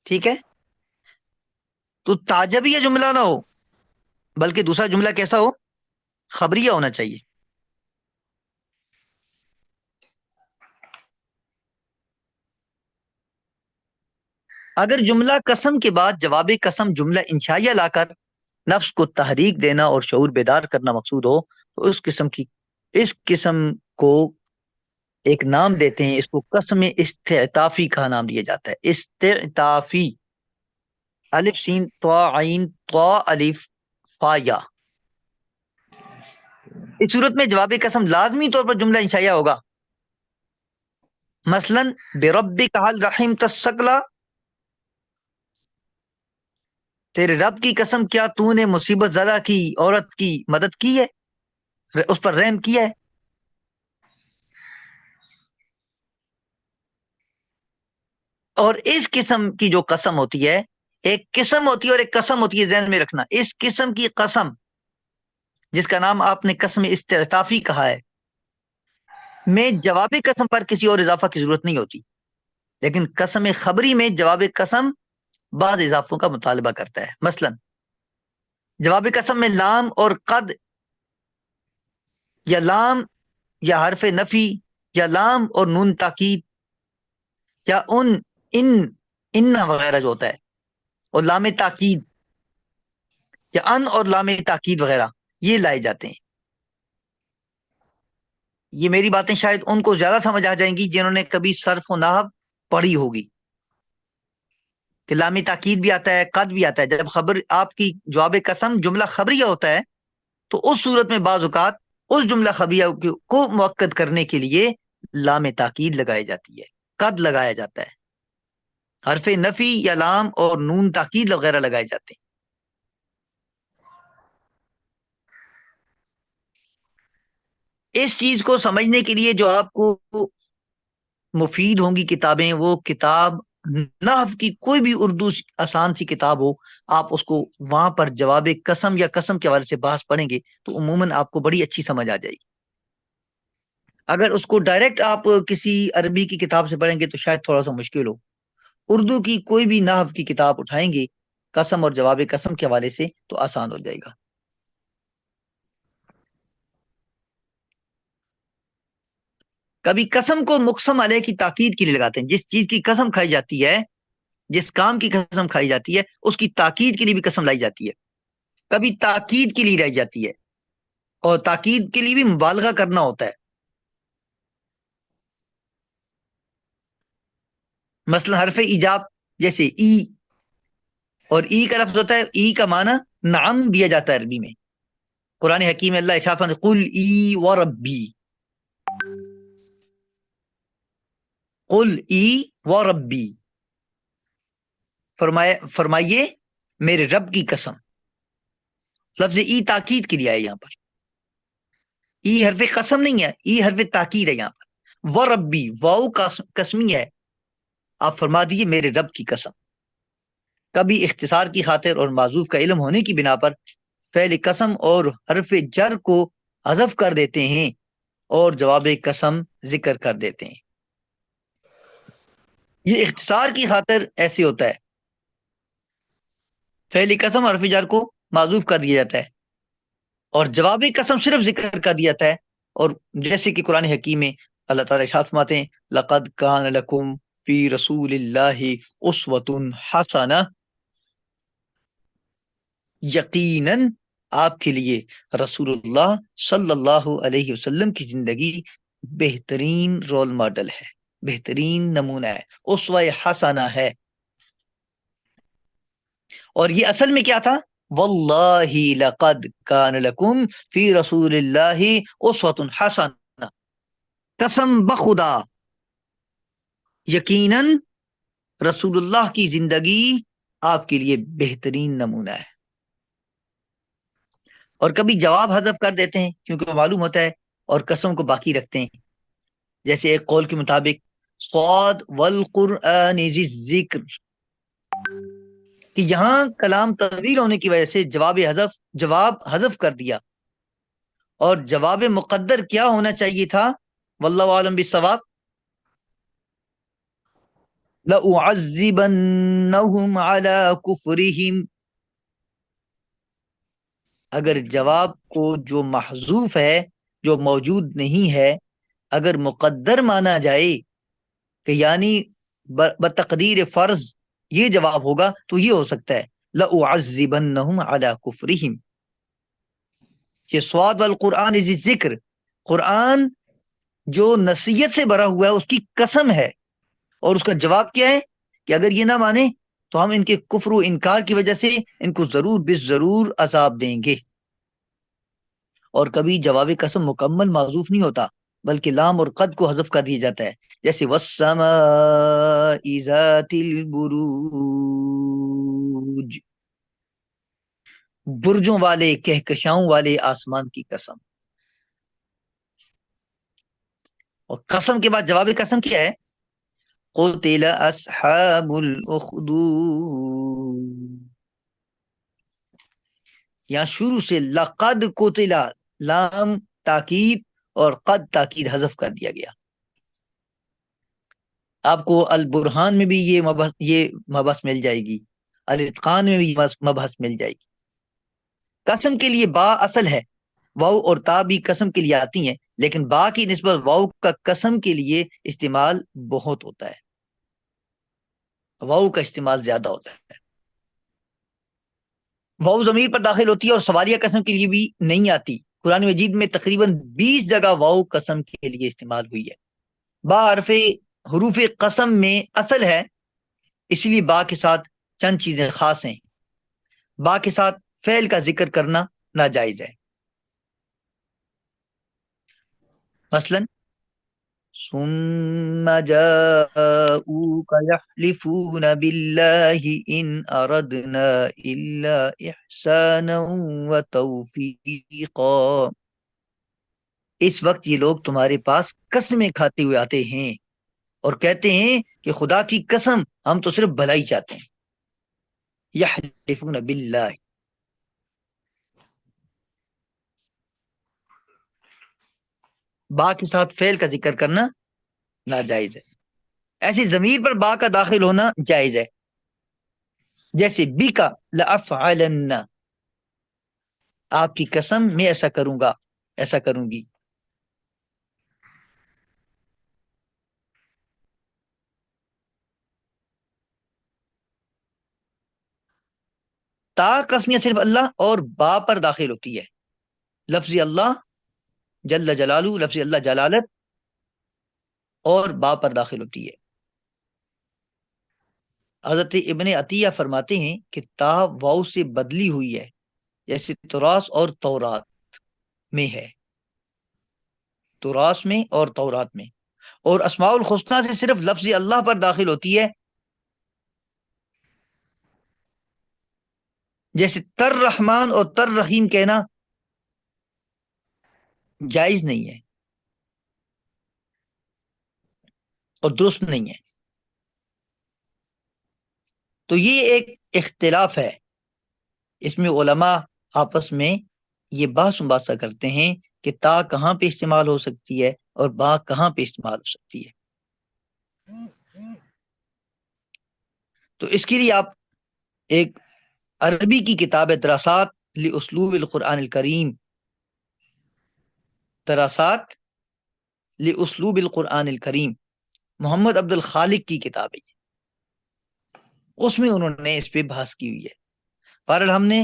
ٹھیک ہے؟ تو تعجبیہ جملہ نہ ہو بلکہ دوسرا جملہ کیسا ہو؟ خبریہ ہونا چاہیے. اگر جملہ قسم کے بعد جواب قسم جملہ انشائیہ لا کر نفس کو تحریک دینا اور شعور بیدار کرنا مقصود ہو تو اس قسم کو ایک نام دیتے ہیں. اس کو قسم استعطافی کا نام دیا جاتا ہے. استعطافی، الف سین طا عین طا الف فا یا. اس صورت میں جواب قسم لازمی طور پر جملہ انشائیہ ہوگا. مثلا بربک حل رحیم تسکلا، تیرے رب کی قسم کیا تو نے مصیبت زدہ کی عورت کی مدد کی ہے، اس پر رحم کیا ہے. اور اس قسم کی جو قسم ہوتی ہے، ایک قسم ہوتی ہے اور ایک قسم ہوتی ہے، ذہن میں رکھنا. اس قسم کی قسم جس کا نام آپ نے قسم استعطافی کہا ہے میں جواب قسم پر کسی اور اضافہ کی ضرورت نہیں ہوتی. لیکن قسم خبری میں جواب قسم بعض اضافوں کا مطالبہ کرتا ہے. مثلا جواب قسم میں لام اور قد یا لام یا حرف نفی یا لام اور نون تاکید یا ان وغیرہ جو ہوتا ہے اور لام تاکید یا ان اور لام تاکید وغیرہ یہ لائے جاتے ہیں. یہ میری باتیں شاید ان کو زیادہ سمجھ آ جائیں گی جنہوں نے کبھی صرف و نحو پڑھی ہوگی کہ لام تاکید بھی آتا ہے، قد بھی آتا ہے. جب خبر آپ کی جواب قسم جملہ خبریہ ہوتا ہے تو اس صورت میں بعض اوقات اس جملہ خبریہ کو مؤکد کرنے کے لیے لام تاکید لگائی جاتی ہے، قد لگایا جاتا ہے، حرف نفی یا لام اور نون تاکید وغیرہ لگائے جاتے ہیں. اس چیز کو سمجھنے کے لیے جو آپ کو مفید ہوں گی کتابیں، وہ کتاب نحو کی کوئی بھی اردو آسان سی کتاب ہو، آپ اس کو وہاں پر جواب قسم یا قسم کے حوالے سے بحث پڑھیں گے تو عموماً آپ کو بڑی اچھی سمجھ آ جائے گی۔ اگر اس کو ڈائریکٹ آپ کسی عربی کی کتاب سے پڑھیں گے تو شاید تھوڑا سا مشکل ہو۔ اردو کی کوئی بھی نحو کی کتاب اٹھائیں گے قسم اور جواب قسم کے حوالے سے تو آسان ہو جائے گا۔ کبھی قسم کو مقسم علیہ کی تاکید کے لیے لگاتے ہیں، جس چیز کی قسم کھائی جاتی ہے، جس کام کی قسم کھائی جاتی ہے اس کی تاکید کے لیے بھی قسم لائی جاتی ہے، کبھی تاکید کے لیے لائی جاتی ہے، اور تاکید کے لیے بھی مبالغہ کرنا ہوتا ہے۔ مثلا حرف ایجاب جیسے ای، اور ای کا لفظ ہوتا ہے، ای کا معنی نعم دیا جاتا ہے عربی میں۔ قرآن حکیم میں اللہ ارشاد فرماتا ہے قل ای وربی، قل ای وربی، فرمائیے میرے رب کی قسم۔ لفظ ای تاکید کے لیے آئے یہاں پر، ای حرف قسم نہیں ہے، ای حرف تاکید ہے یہاں پر۔ وربی واؤ قسمی ہے، آپ فرما دیجیے میرے رب کی قسم۔ کبھی اختصار کی خاطر اور معذوف کا علم ہونے کی بنا پر فعل قسم اور حرف جر کو حذف کر دیتے ہیں اور جواب قسم ذکر کر دیتے ہیں۔ یہ اختصار کی خاطر ایسے ہوتا ہے، فعل قسم اور حرف جر کو معذوف کر دیا جاتا ہے اور جواب قسم صرف ذکر کر دیا جاتا ہے، اور جیسے کہ قرآن حکیم میں اللہ تعالیٰ ارشاد فرماتے ہیں لقد کان لکم فی رسول اللہ اسوۃ حسنہ، یقیناً آپ کے لیے رسول اللہ صلی اللہ علیہ وسلم کی زندگی بہترین رول ماڈل ہے، بہترین نمونہ ہے، اسوہ حسنہ ہے۔ اور یہ اصل میں کیا تھا؟ واللہ لقد کان لکم فی رسول اللہ اسوۃ حسنہ، قسم بخدا یقیناً رسول اللہ کی زندگی آپ کے لیے بہترین نمونہ ہے۔ اور کبھی جواب حذف کر دیتے ہیں کیونکہ وہ معلوم ہوتا ہے، اور قسم کو باقی رکھتے ہیں، جیسے ایک قول کے مطابق صاد والقرآن ذی الذکر، کہ یہاں کلام طویل ہونے کی وجہ سے جواب حذف کر دیا، اور جواب مقدر کیا ہونا چاہیے تھا؟ واللہ عالم بالصواب، لَأُعَذِّبَنَّهُمْ عَلَى كُفْرِهِمْ۔ اگر جواب کو جو محذوف ہے، جو موجود نہیں ہے، اگر مقدر مانا جائے کہ یعنی بتقدیر فرض یہ جواب ہوگا تو یہ ہو سکتا ہے لَأُعَذِّبَنَّهُمْ عَلَى كُفْرِهِمْ۔ یہ سواد والقرآن ذی ذکر، قرآن جو نصیحت سے بھرا ہوا ہے اس کی قسم ہے، اور اس کا جواب کیا ہے کہ اگر یہ نہ مانے تو ہم ان کے کفر و انکار کی وجہ سے ان کو ضرور ضرور عذاب دیں گے۔ اور کبھی جواب قسم مکمل معذوف نہیں ہوتا بلکہ لام اور قد کو حذف کر دیا جاتا ہے، جیسے وَالسَّمَاءِ ذَاتِ الْبُرُوجِ، برجوں والے کہکشاؤں والے آسمان کی قسم۔ اور قسم کے بعد جواب قسم کیا ہے؟ قُتِلَ أَصْحَابُ الْأُخْدُودِ، یہاں شروع سے لقد قتل، لام تاکید اور قد تاکید حذف کر دیا گیا۔ آپ کو البرہان میں بھی یہ مبحث مل جائے گی، الاتقان میں بھی مبحث مل جائے گی۔ قسم کے لیے با اصل ہے، واو اور تا بھی قسم کے لیے آتی ہیں، لیکن با کی نسبت واو کا قسم کے لیے استعمال بہت ہوتا ہے، واو کا استعمال زیادہ ہوتا ہے۔ واو ضمیر پر داخل ہوتی ہے اور سواریہ قسم کے لیے بھی نہیں آتی۔ قرآن مجید میں تقریباً 20 جگہ واو قسم کے لیے استعمال ہوئی ہے۔ با حروف قسم میں اصل ہے، اس لیے با کے ساتھ چند چیزیں خاص ہیں۔ با کے ساتھ فعل کا ذکر کرنا ناجائز ہے، مثلا ثم جاءوك يحلفون بالله إن أردنا إلا إحسانا وتوفيقا، اس وقت یہ لوگ تمہارے پاس قسمیں کھاتے ہوئے آتے ہیں اور کہتے ہیں کہ خدا کی قسم ہم تو صرف بھلائی چاہتے ہیں. یحلفون باللہ. با کے ساتھ فعل کا ذکر کرنا ناجائز ہے. ایسی ضمیر پر با کا داخل ہونا جائز ہے. جیسے بی کا لافعلن، آپ کی قسم میں ایسا کروں گا، ایسا کروں گی. تا قسمیہ صرف اللہ اور با پر داخل ہوتی ہے. لفظ اللہ جل جلالہ، لفظ اللہ جلالت، اور با پر داخل ہوتی ہے. حضرت ابن عطیہ فرماتے ہیں کہ تا واؤ سے بدلی ہوئی ہے، جیسے تراس اور تورات میں ہے، تراس میں اور تورات میں. اور اسماء الحسنہ سے صرف لفظ اللہ پر داخل ہوتی ہے، جیسے تر رحمان اور تر رحیم کہنا جائز نہیں ہے اور درست نہیں ہے. تو یہ ایک اختلاف ہے. اس میں علماء آپس میں یہ بحث مباحثہ کرتے ہیں کہ تا کہاں پہ استعمال ہو سکتی ہے اور با کہاں پہ استعمال ہو سکتی ہے. تو اس کے لیے آپ ایک عربی کی کتاب ہے دراسات لاسلوب القرآن الکریم، دراسات لاسلوب القرآن الکریم، محمد عبد الخالق کی کتاب ہے. اس میں انہوں نے اس پہ بحث کی ہوئی ہے. بہرحال ہم نے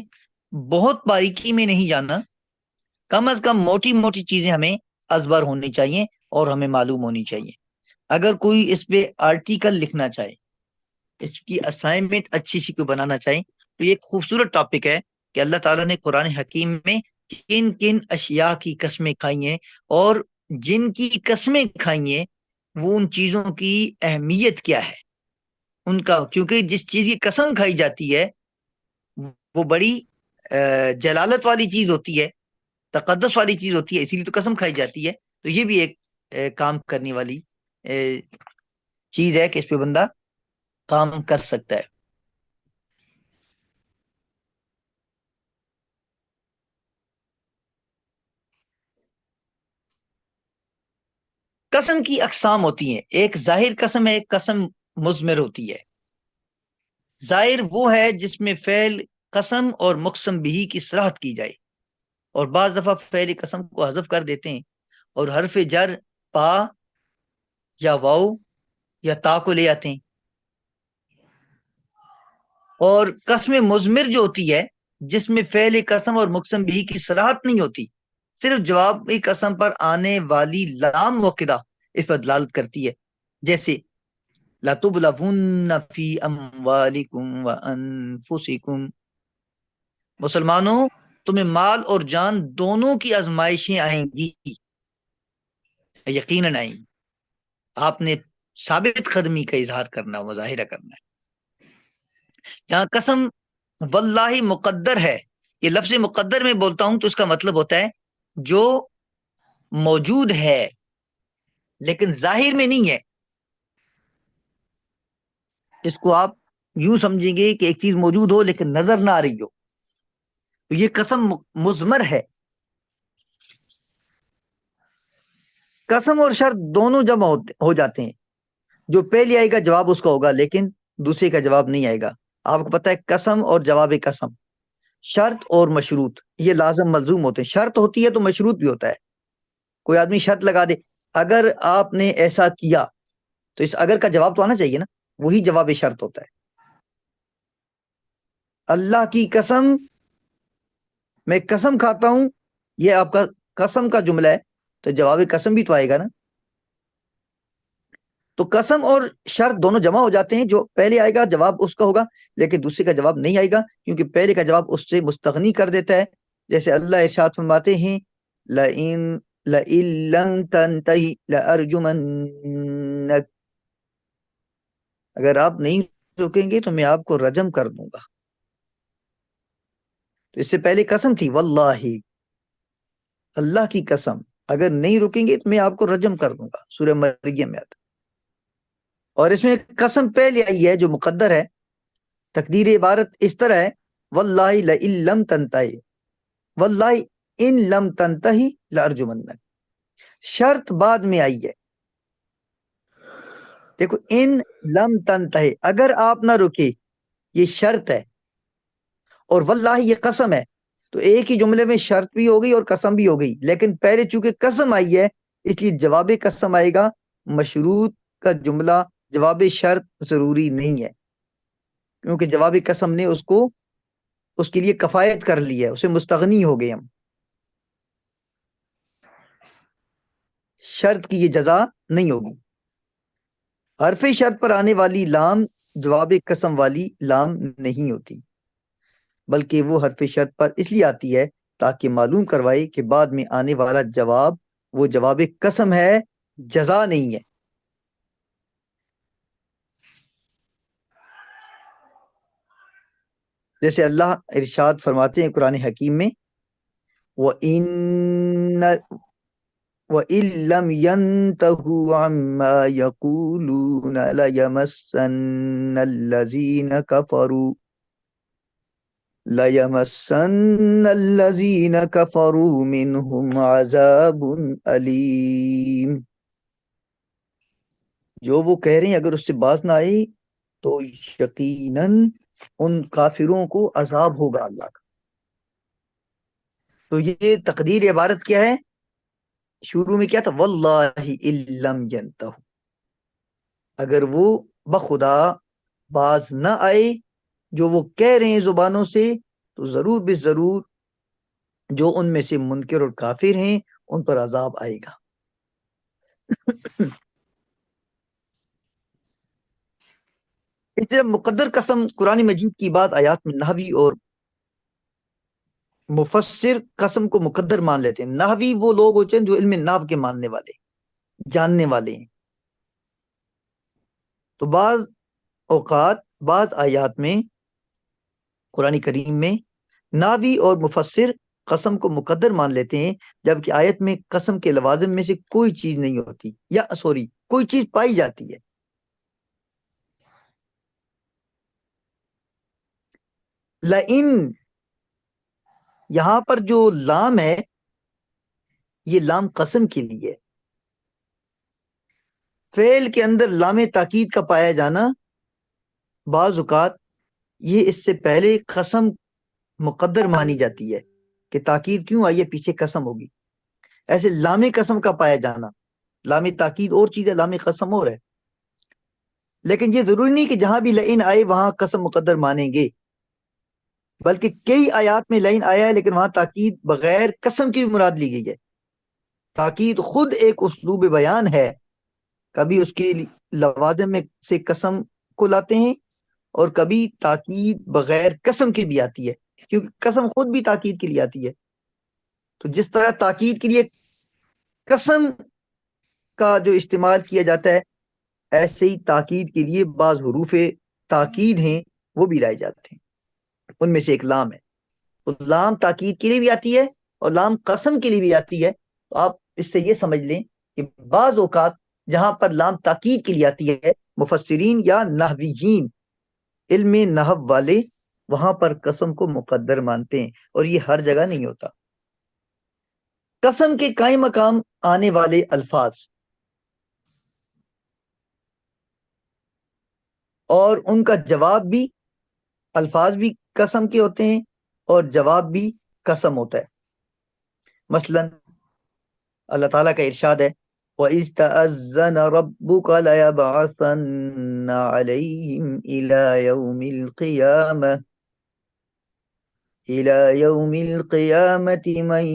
بہت باریکی میں نہیں جانا، کم از کم موٹی موٹی چیزیں ہمیں ازبر ہونی چاہیے اور ہمیں معلوم ہونی چاہیے. اگر کوئی اس پہ آرٹیکل لکھنا چاہے، اس کی اسائنمنٹ اچھی سی کوئی بنانا چاہے، تو یہ ایک خوبصورت ٹاپک ہے کہ اللہ تعالیٰ نے قرآن حکیم میں کن کن اشیاء کی قسمیں کھائی ہیں، اور جن کی قسمیں کھائی ہیں وہ ان چیزوں کی اہمیت کیا ہے ان کا. کیونکہ جس چیز کی قسم کھائی جاتی ہے وہ بڑی جلالت والی چیز ہوتی ہے، تقدس والی چیز ہوتی ہے، اسی لیے تو قسم کھائی جاتی ہے. تو یہ بھی ایک کام کرنے والی چیز ہے کہ اس پہ بندہ کام کر سکتا ہے. قسم کی اقسام ہوتی ہیں، ایک ظاہر قسم ہے، ایک قسم مضمر ہوتی ہے. ظاہر وہ ہے جس میں فعل قسم اور مقسم بھی کی صراحت کی جائے، اور بعض دفعہ فعل قسم کو حذف کر دیتے ہیں اور حرف جر پا یا واؤ یا تا کو لے آتے ہیں. اور قسم مضمر جو ہوتی ہے جس میں فعل قسم اور مقسم بھی کی صراحت نہیں ہوتی، صرف جواب قسم پر آنے والی لام موقدہ اس پر دلالت کرتی ہے. جیسے لَتُبْلَوُنَّ فِي أَمْوَالِكُمْ وَأَنفُسِكُمْ، مسلمانوں تمہیں مال اور جان دونوں کی آزمائشیں آئیں گی، یقیناً آئیں گی. آپ نے ثابت قدمی کا اظہار کرنا، مظاہرہ کرنا ہے. یہاں قسم واللہ مقدر ہے. یہ لفظ مقدر میں بولتا ہوں تو اس کا مطلب ہوتا ہے جو موجود ہے لیکن ظاہر میں نہیں ہے. اس کو آپ یوں سمجھیں گے کہ ایک چیز موجود ہو لیکن نظر نہ آ رہی ہو، تو یہ قسم مضمر ہے. قسم اور شرط دونوں جمع ہو جاتے ہیں. جو پہلے آئے گا جواب اس کا ہوگا لیکن دوسرے کا جواب نہیں آئے گا. آپ کو پتا ہے قسم اور جواب قسم، شرط اور مشروط یہ لازم ملزوم ہوتے ہیں. شرط ہوتی ہے تو مشروط بھی ہوتا ہے. کوئی آدمی شرط لگا دے اگر آپ نے ایسا کیا، تو اس اگر کا جواب تو آنا چاہیے نا، وہی جواب شرط ہوتا ہے. اللہ کی قسم میں قسم کھاتا ہوں، یہ آپ کا قسم کا جملہ ہے تو جواب قسم بھی تو آئے گا نا. تو قسم اور شرط دونوں جمع ہو جاتے ہیں. جو پہلے آئے گا جواب اس کا ہوگا لیکن دوسرے کا جواب نہیں آئے گا کیونکہ پہلے کا جواب اس سے مستغنی کر دیتا ہے. جیسے اللہ ارشاد فرماتے ہیں لَإِن لَمْ تَنْتَهِ لَأَرْجُمَنَّكَ، اگر آپ نہیں رکیں گے تو میں آپ کو رجم کر دوں گا. تو اس سے پہلے قسم تھی واللہ، اللہ کی قسم اگر نہیں رکیں گے تو میں آپ کو رجم کر دوں گا. سورہ مریم میں آتا. اور اس میں قسم پہلے آئی ہے جو مقدر ہے. تقدیر عبارت اس طرح ہے واللہ لئن لم تنتہی واللہ ان لم تنتہی لارجمنک. شرط بعد میں آئی ہے. دیکھو ان لم تنتہی اگر آپ نہ رکے یہ شرط ہے اور واللہ یہ قسم ہے تو ایک ہی جملے میں شرط بھی ہو گئی اور قسم بھی ہو گئی. لیکن پہلے چونکہ قسم آئی ہے اس لیے جواب قسم آئے گا. مشروط کا جملہ جواب شرط ضروری نہیں ہے کیونکہ جواب قسم نے اس کے لیے کفایت کر لی ہے, اسے مستغنی ہو گئے ہم. شرط کی یہ جزا نہیں ہوگی. حرف شرط پر آنے والی لام جواب قسم والی لام نہیں ہوتی بلکہ وہ حرف شرط پر اس لیے آتی ہے تاکہ معلوم کروائے کہ بعد میں آنے والا جواب وہ جواب قسم ہے, جزا نہیں ہے. جیسے اللہ ارشاد فرماتے ہیں قرآن حکیم میں وَإِن لَّمْ يَنْتَهُوا عَمَّا يَقُولُونَ لَيَمَسَّنَّ الَّذِينَ كَفَرُوا مِنْهُمْ عَذَابٌ أَلِيمٌ. جو وہ کہہ رہے ہیں اگر اس سے باز نہ آئی تو یقیناً ان کافروں کو عذاب ہوگا اللہ کا. تو یہ تقدیر عبارت کیا ہے؟ شروع میں کیا تھا؟ واللہ ان لم ینتہوا, اگر وہ بخدا باز نہ آئے جو وہ کہہ رہے ہیں زبانوں سے تو ضرور بے ضرور جو ان میں سے منکر اور کافر ہیں ان پر عذاب آئے گا. اس سے مقدر قسم قرآن مجید کی بات آیات میں نحوی اور مفسر قسم کو مقدر مان لیتے ہیں. نحوی وہ لوگ ہوتے ہیں جو علم نحو کے ماننے والے جاننے والے ہیں. تو بعض اوقات بعض آیات میں قرآن کریم میں نحوی اور مفسر قسم کو مقدر مان لیتے ہیں جبکہ آیت میں قسم کے لوازم میں سے کوئی چیز نہیں ہوتی یا کوئی چیز پائی جاتی ہے. لئن یہاں پر جو لام ہے یہ لام قسم کے لیے. فعل کے اندر لام تاکید کا پایا جانا بعض اوقات یہ اس سے پہلے قسم مقدر مانی جاتی ہے کہ تاکید کیوں آئی ہے, پیچھے قسم ہوگی. ایسے لام قسم کا پایا جانا, لام تاکید اور چیز ہے, لام قسم اور ہے. لیکن یہ ضروری نہیں کہ جہاں بھی لئن آئے وہاں قسم مقدر مانیں گے, بلکہ کئی آیات میں لئن آیا ہے لیکن وہاں تاکید بغیر قسم کی بھی مراد لی گئی ہے. تاکید خود ایک اسلوب بیان ہے, کبھی اس کے لوازم میں سے قسم کو لاتے ہیں اور کبھی تاکید بغیر قسم کی بھی آتی ہے کیونکہ قسم خود بھی تاکید کے لیے آتی ہے. تو جس طرح تاکید کے لیے قسم کا جو استعمال کیا جاتا ہے ایسے ہی تاکید کے لیے بعض حروف تاکید ہیں وہ بھی لائے جاتے ہیں. ان میں سے ایک لام ہے. تو لام تاکید کے لیے بھی آتی ہے اور لام قسم کے لیے بھی آتی ہے. تو آپ اس سے یہ سمجھ لیں کہ بعض اوقات جہاں پر لام تاکید کے لیے آتی ہے مفسرین یا نحویین علم نحو والے وہاں پر قسم کو مقدر مانتے ہیں اور یہ ہر جگہ نہیں ہوتا. قسم کے قائم مقام آنے والے الفاظ اور ان کا جواب بھی, الفاظ بھی قسم کے ہوتے ہیں اور جواب بھی قسم ہوتا ہے. مثلا اللہ تعالیٰ کا ارشاد ہے وَإِذْ تَأَذَّنَ رَبُّكَ لَيَبْعَثَنَّ عَلَيْهِمْ إِلَى يَوْمِ الْقِيَامَةِ مَنْ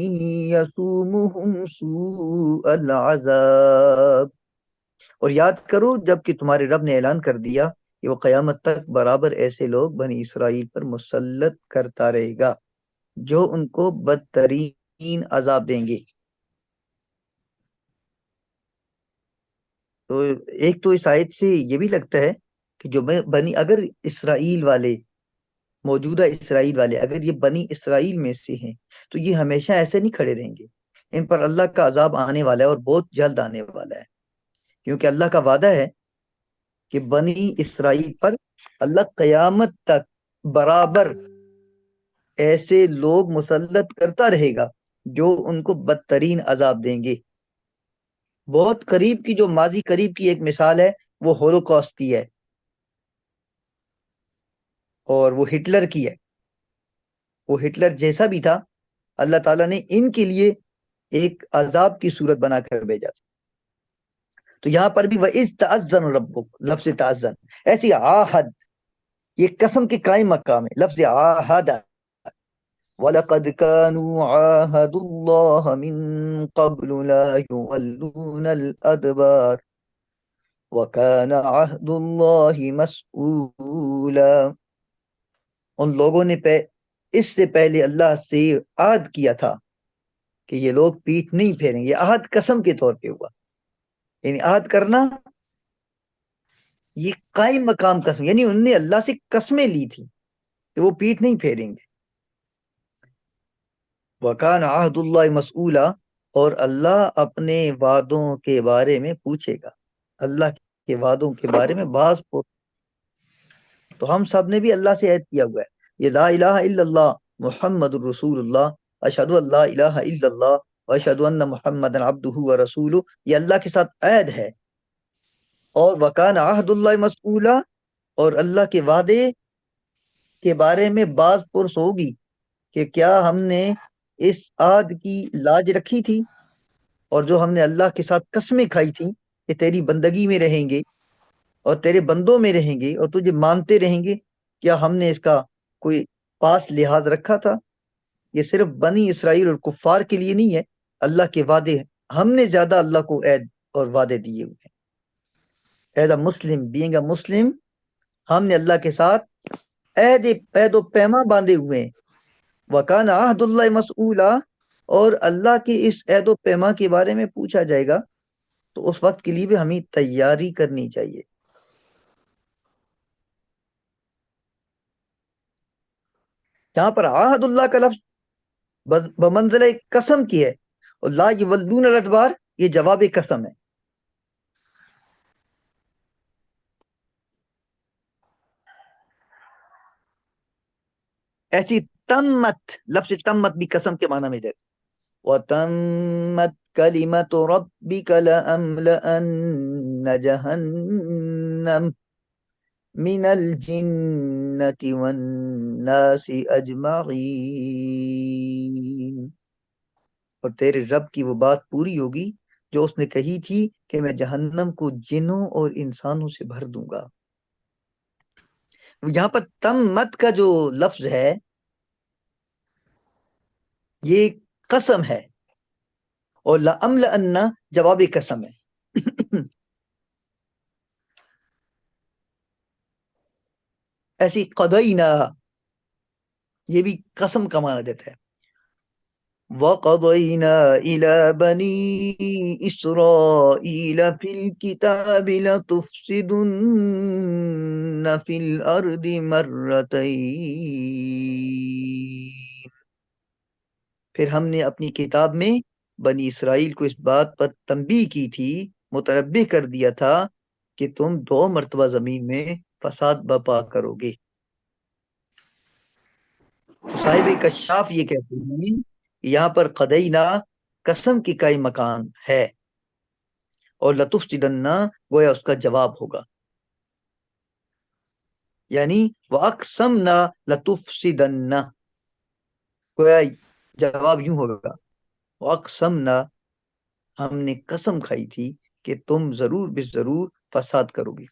يَسُومُهُمْ سُوءَ الْعَذَابِ. اور یاد کرو جب کہ تمہارے رب نے اعلان کر دیا کہ وہ قیامت تک برابر ایسے لوگ بنی اسرائیل پر مسلط کرتا رہے گا جو ان کو بدترین عذاب دیں گے. تو ایک تو اس آیت سے یہ بھی لگتا ہے کہ جو اگر اسرائیل والے موجودہ اسرائیل والے اگر یہ بنی اسرائیل میں سے ہیں تو یہ ہمیشہ ایسے نہیں کھڑے رہیں گے. ان پر اللہ کا عذاب آنے والا ہے اور بہت جلد آنے والا ہے کیونکہ اللہ کا وعدہ ہے کہ بنی اسرائیل پر اللہ قیامت تک برابر ایسے لوگ مسلط کرتا رہے گا جو ان کو بدترین عذاب دیں گے. بہت قریب کی جو ماضی قریب کی ایک مثال ہے وہ ہولوکاسٹ کی ہے اور وہ ہٹلر کی ہے. وہ ہٹلر جیسا بھی تھا اللہ تعالیٰ نے ان کے لیے ایک عذاب کی صورت بنا کر بھیجا تھا. تو یہاں پر بھی وَإِذْ تَأَذَّنُ رَبُّكَ لفظ تعزن ایسی آہد یہ قسم کے قائم مقام ہے لفظ آہد. وَلَقَدْ كَانُوا عَاهَدُوا اللَّهَ مِن قَبْلُ لَا يُوَلُّونَ الْأَدْبَارَ وَكَانَ عَهْدُ اللَّهِ مَسْئُولًا. ان لوگوں نے اس سے پہلے اللہ سے عہد کیا تھا کہ یہ لوگ پیٹھ نہیں پھیریں گے. یہ عہد قسم کے طور پہ ہوا. یعنی عہد کرنا یہ قائم مقام قسم, یعنی انہوں نے اللہ سے قسمیں لی تھی کہ وہ پیٹھ نہیں پھیریں گے. وَكَانَ عَهْدُ اللَّهِ مَسْئُولًا, اور اللہ اپنے وعدوں کے بارے میں پوچھے گا. اللہ کے وعدوں کے بارے میں تو ہم سب نے بھی اللہ سے عہد کیا ہوا ہے. یہ لا الہ الا اللہ محمد الرسول اللہ اشہد ان لا الہ الا اللہ واشہد ان محمد عبدہ ورسولہ, یہ اللہ کے ساتھ عہد ہے. اور وکان عہد اللہ مسئولا, اور اللہ کے وعدے کے بارے میں بعض پرس ہوگی کہ کیا ہم نے اس عہد کی لاج رکھی تھی, اور جو ہم نے اللہ کے ساتھ قسمیں کھائی تھی کہ تیری بندگی میں رہیں گے اور تیرے بندوں میں رہیں گے اور تجھے مانتے رہیں گے, کیا ہم نے اس کا کوئی پاس لحاظ رکھا تھا؟ یہ صرف بنی اسرائیل اور کفار کے لیے نہیں ہے, اللہ کے وعدے ہم نے زیادہ اللہ کو عہد اور وعدے دیے ہوئے ہیں. As a Muslim, being a مسلم, ہم نے اللہ کے ساتھ عہد و پیما باندھے ہوئے ہیں. وَكَانَ عَهْدُ اللَّهِ مَسْئُولًا, اور اللہ کے اس عہد و پیما کے بارے میں پوچھا جائے گا, تو اس وقت کے لیے بھی ہمیں تیاری کرنی چاہیے. یہاں پر عہد اللہ کا لفظ بمنزلہ قسم کی ہے, اور لا یولون الادبار یہ جواب قسم ہے. ایسی تمت, لفظ تمت بھی قسم کے معنی میں دے. وَتَمَّتْ كَلِمَةُ رَبِّكَ لَأَمْلَأَنَّ جَهَنَّمَ مِنَ الْجِنَّةِ وَالنَّاسِ أَجْمَعِينَ, اور تیرے رب کی وہ بات پوری ہوگی جو اس نے کہی تھی کہ میں جہنم کو جنوں اور انسانوں سے بھر دوں گا. یہاں پر تمت کا جو لفظ ہے یہ قسم ہے, اور لَأَمْلَأَنَّ جواب قسم ہے. ایسی قضینا یہ بھی قسم کا معنی دیتا ہے. وَقَضَيْنَا إِلَى بَنِي إِسْرَائِيلَ فِي الْكِتَابِ لَتُفْسِدُنَّ فِي الْأَرْضِ مَرَّتَيْنِ, پھر ہم نے اپنی کتاب میں بنی اسرائیل کو اس بات پر تنبیہ کی تھی, متنبہ کر دیا تھا کہ تم 2 مرتبہ زمین میں فساد برپا کرو گے. صاحب کشاف یہ کہتے ہیں یہاں پر قدینا قسم کی قائم مکان ہے, اور لتفسدن گویا اس کا جواب ہوگا. یعنی وَأَقْسَمْنَا لَتُفْسِدَنَّ, گویا جواب یوں ہوگا وَأَقْسَمْنَا, ہم نے قسم کھائی تھی کہ تم ضرور ضرور فساد کرو گے.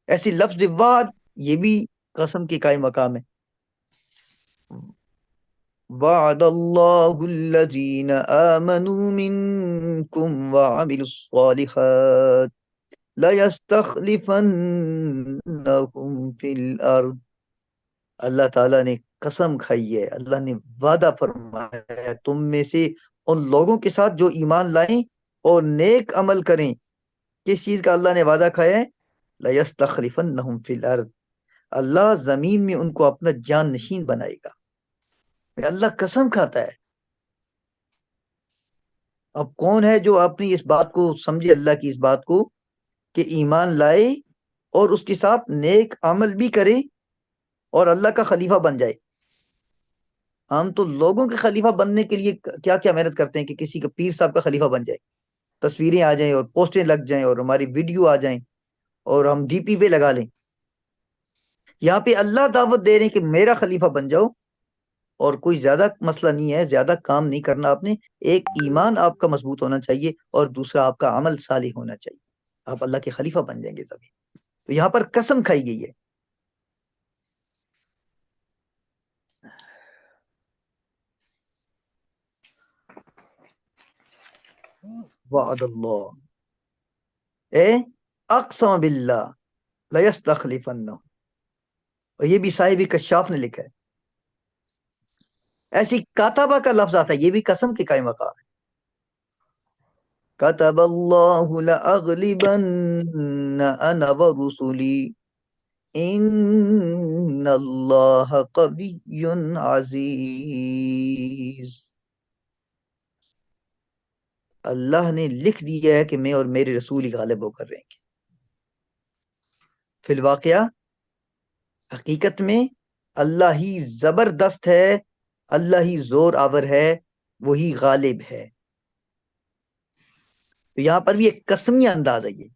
ایسی لفظ وعد یہ بھی قسم کی قائم مقام ہے. وعد اللہ الذین آمنوا منکم وعملوا الصالحات لَيَسْتَخْلِفَنَّهُمْ فِي الْأَرْضِ, اللہ تعالیٰ نے قسم کھائی ہے, اللہ نے وعدہ فرمایا ہے تم میں سے ان لوگوں کے ساتھ جو ایمان لائیں اور نیک عمل کریں. کس چیز کا اللہ نے وعدہ کھایا ہے؟ لَيَسْتَخْلِفَنَّهُمْ فِي الْأَرْضِ, اللہ زمین میں ان کو اپنا جان نشین بنائے گا. اللہ قسم کھاتا ہے. اب کون ہے جو اپنی اس بات کو سمجھے, اللہ کی اس بات کو, کہ ایمان لائے اور اس کے ساتھ نیک عمل بھی کرے اور اللہ کا خلیفہ بن جائے. ہم تو لوگوں کے خلیفہ بننے کے لیے کیا کیا محنت کرتے ہیں کہ کسی کا پیر صاحب کا خلیفہ بن جائے, تصویریں آ جائیں اور پوسٹیں لگ جائیں اور ہماری ویڈیو آ جائیں اور ہم ڈی پی پہ لگا لیں. یہاں پہ اللہ دعوت دے رہے ہیں کہ میرا خلیفہ بن جاؤ, اور کوئی زیادہ مسئلہ نہیں ہے, زیادہ کام نہیں کرنا آپ نے. ایک ایمان آپ کا مضبوط ہونا چاہیے اور دوسرا آپ کا عمل صالح ہونا چاہیے, آپ اللہ کے خلیفہ بن جائیں گے تبھی. تو یہاں پر قسم کھائی گئی ہے. وعد اللہ اے اقسم باللہ لیستخلفنہ, اور یہ بھی صاحب کشاف نے لکھا ہے. ایسی کاتبہ کا لفظ آتا ہے, یہ بھی قسم کے قائم مقام ہے. کتب اللہ لأغلبن انا ورسلی ان اللہ قوی عزیز. اللہ نے لکھ دیا ہے کہ میں اور میرے رسول ہی غالب ہو کر رہیں گے. فی الواقعہ حقیقت میں اللہ ہی زبردست ہے, اللہ ہی زور آور ہے, وہی غالب ہے. تو یہاں پر بھی ایک قسمیہ انداز ہے. یہ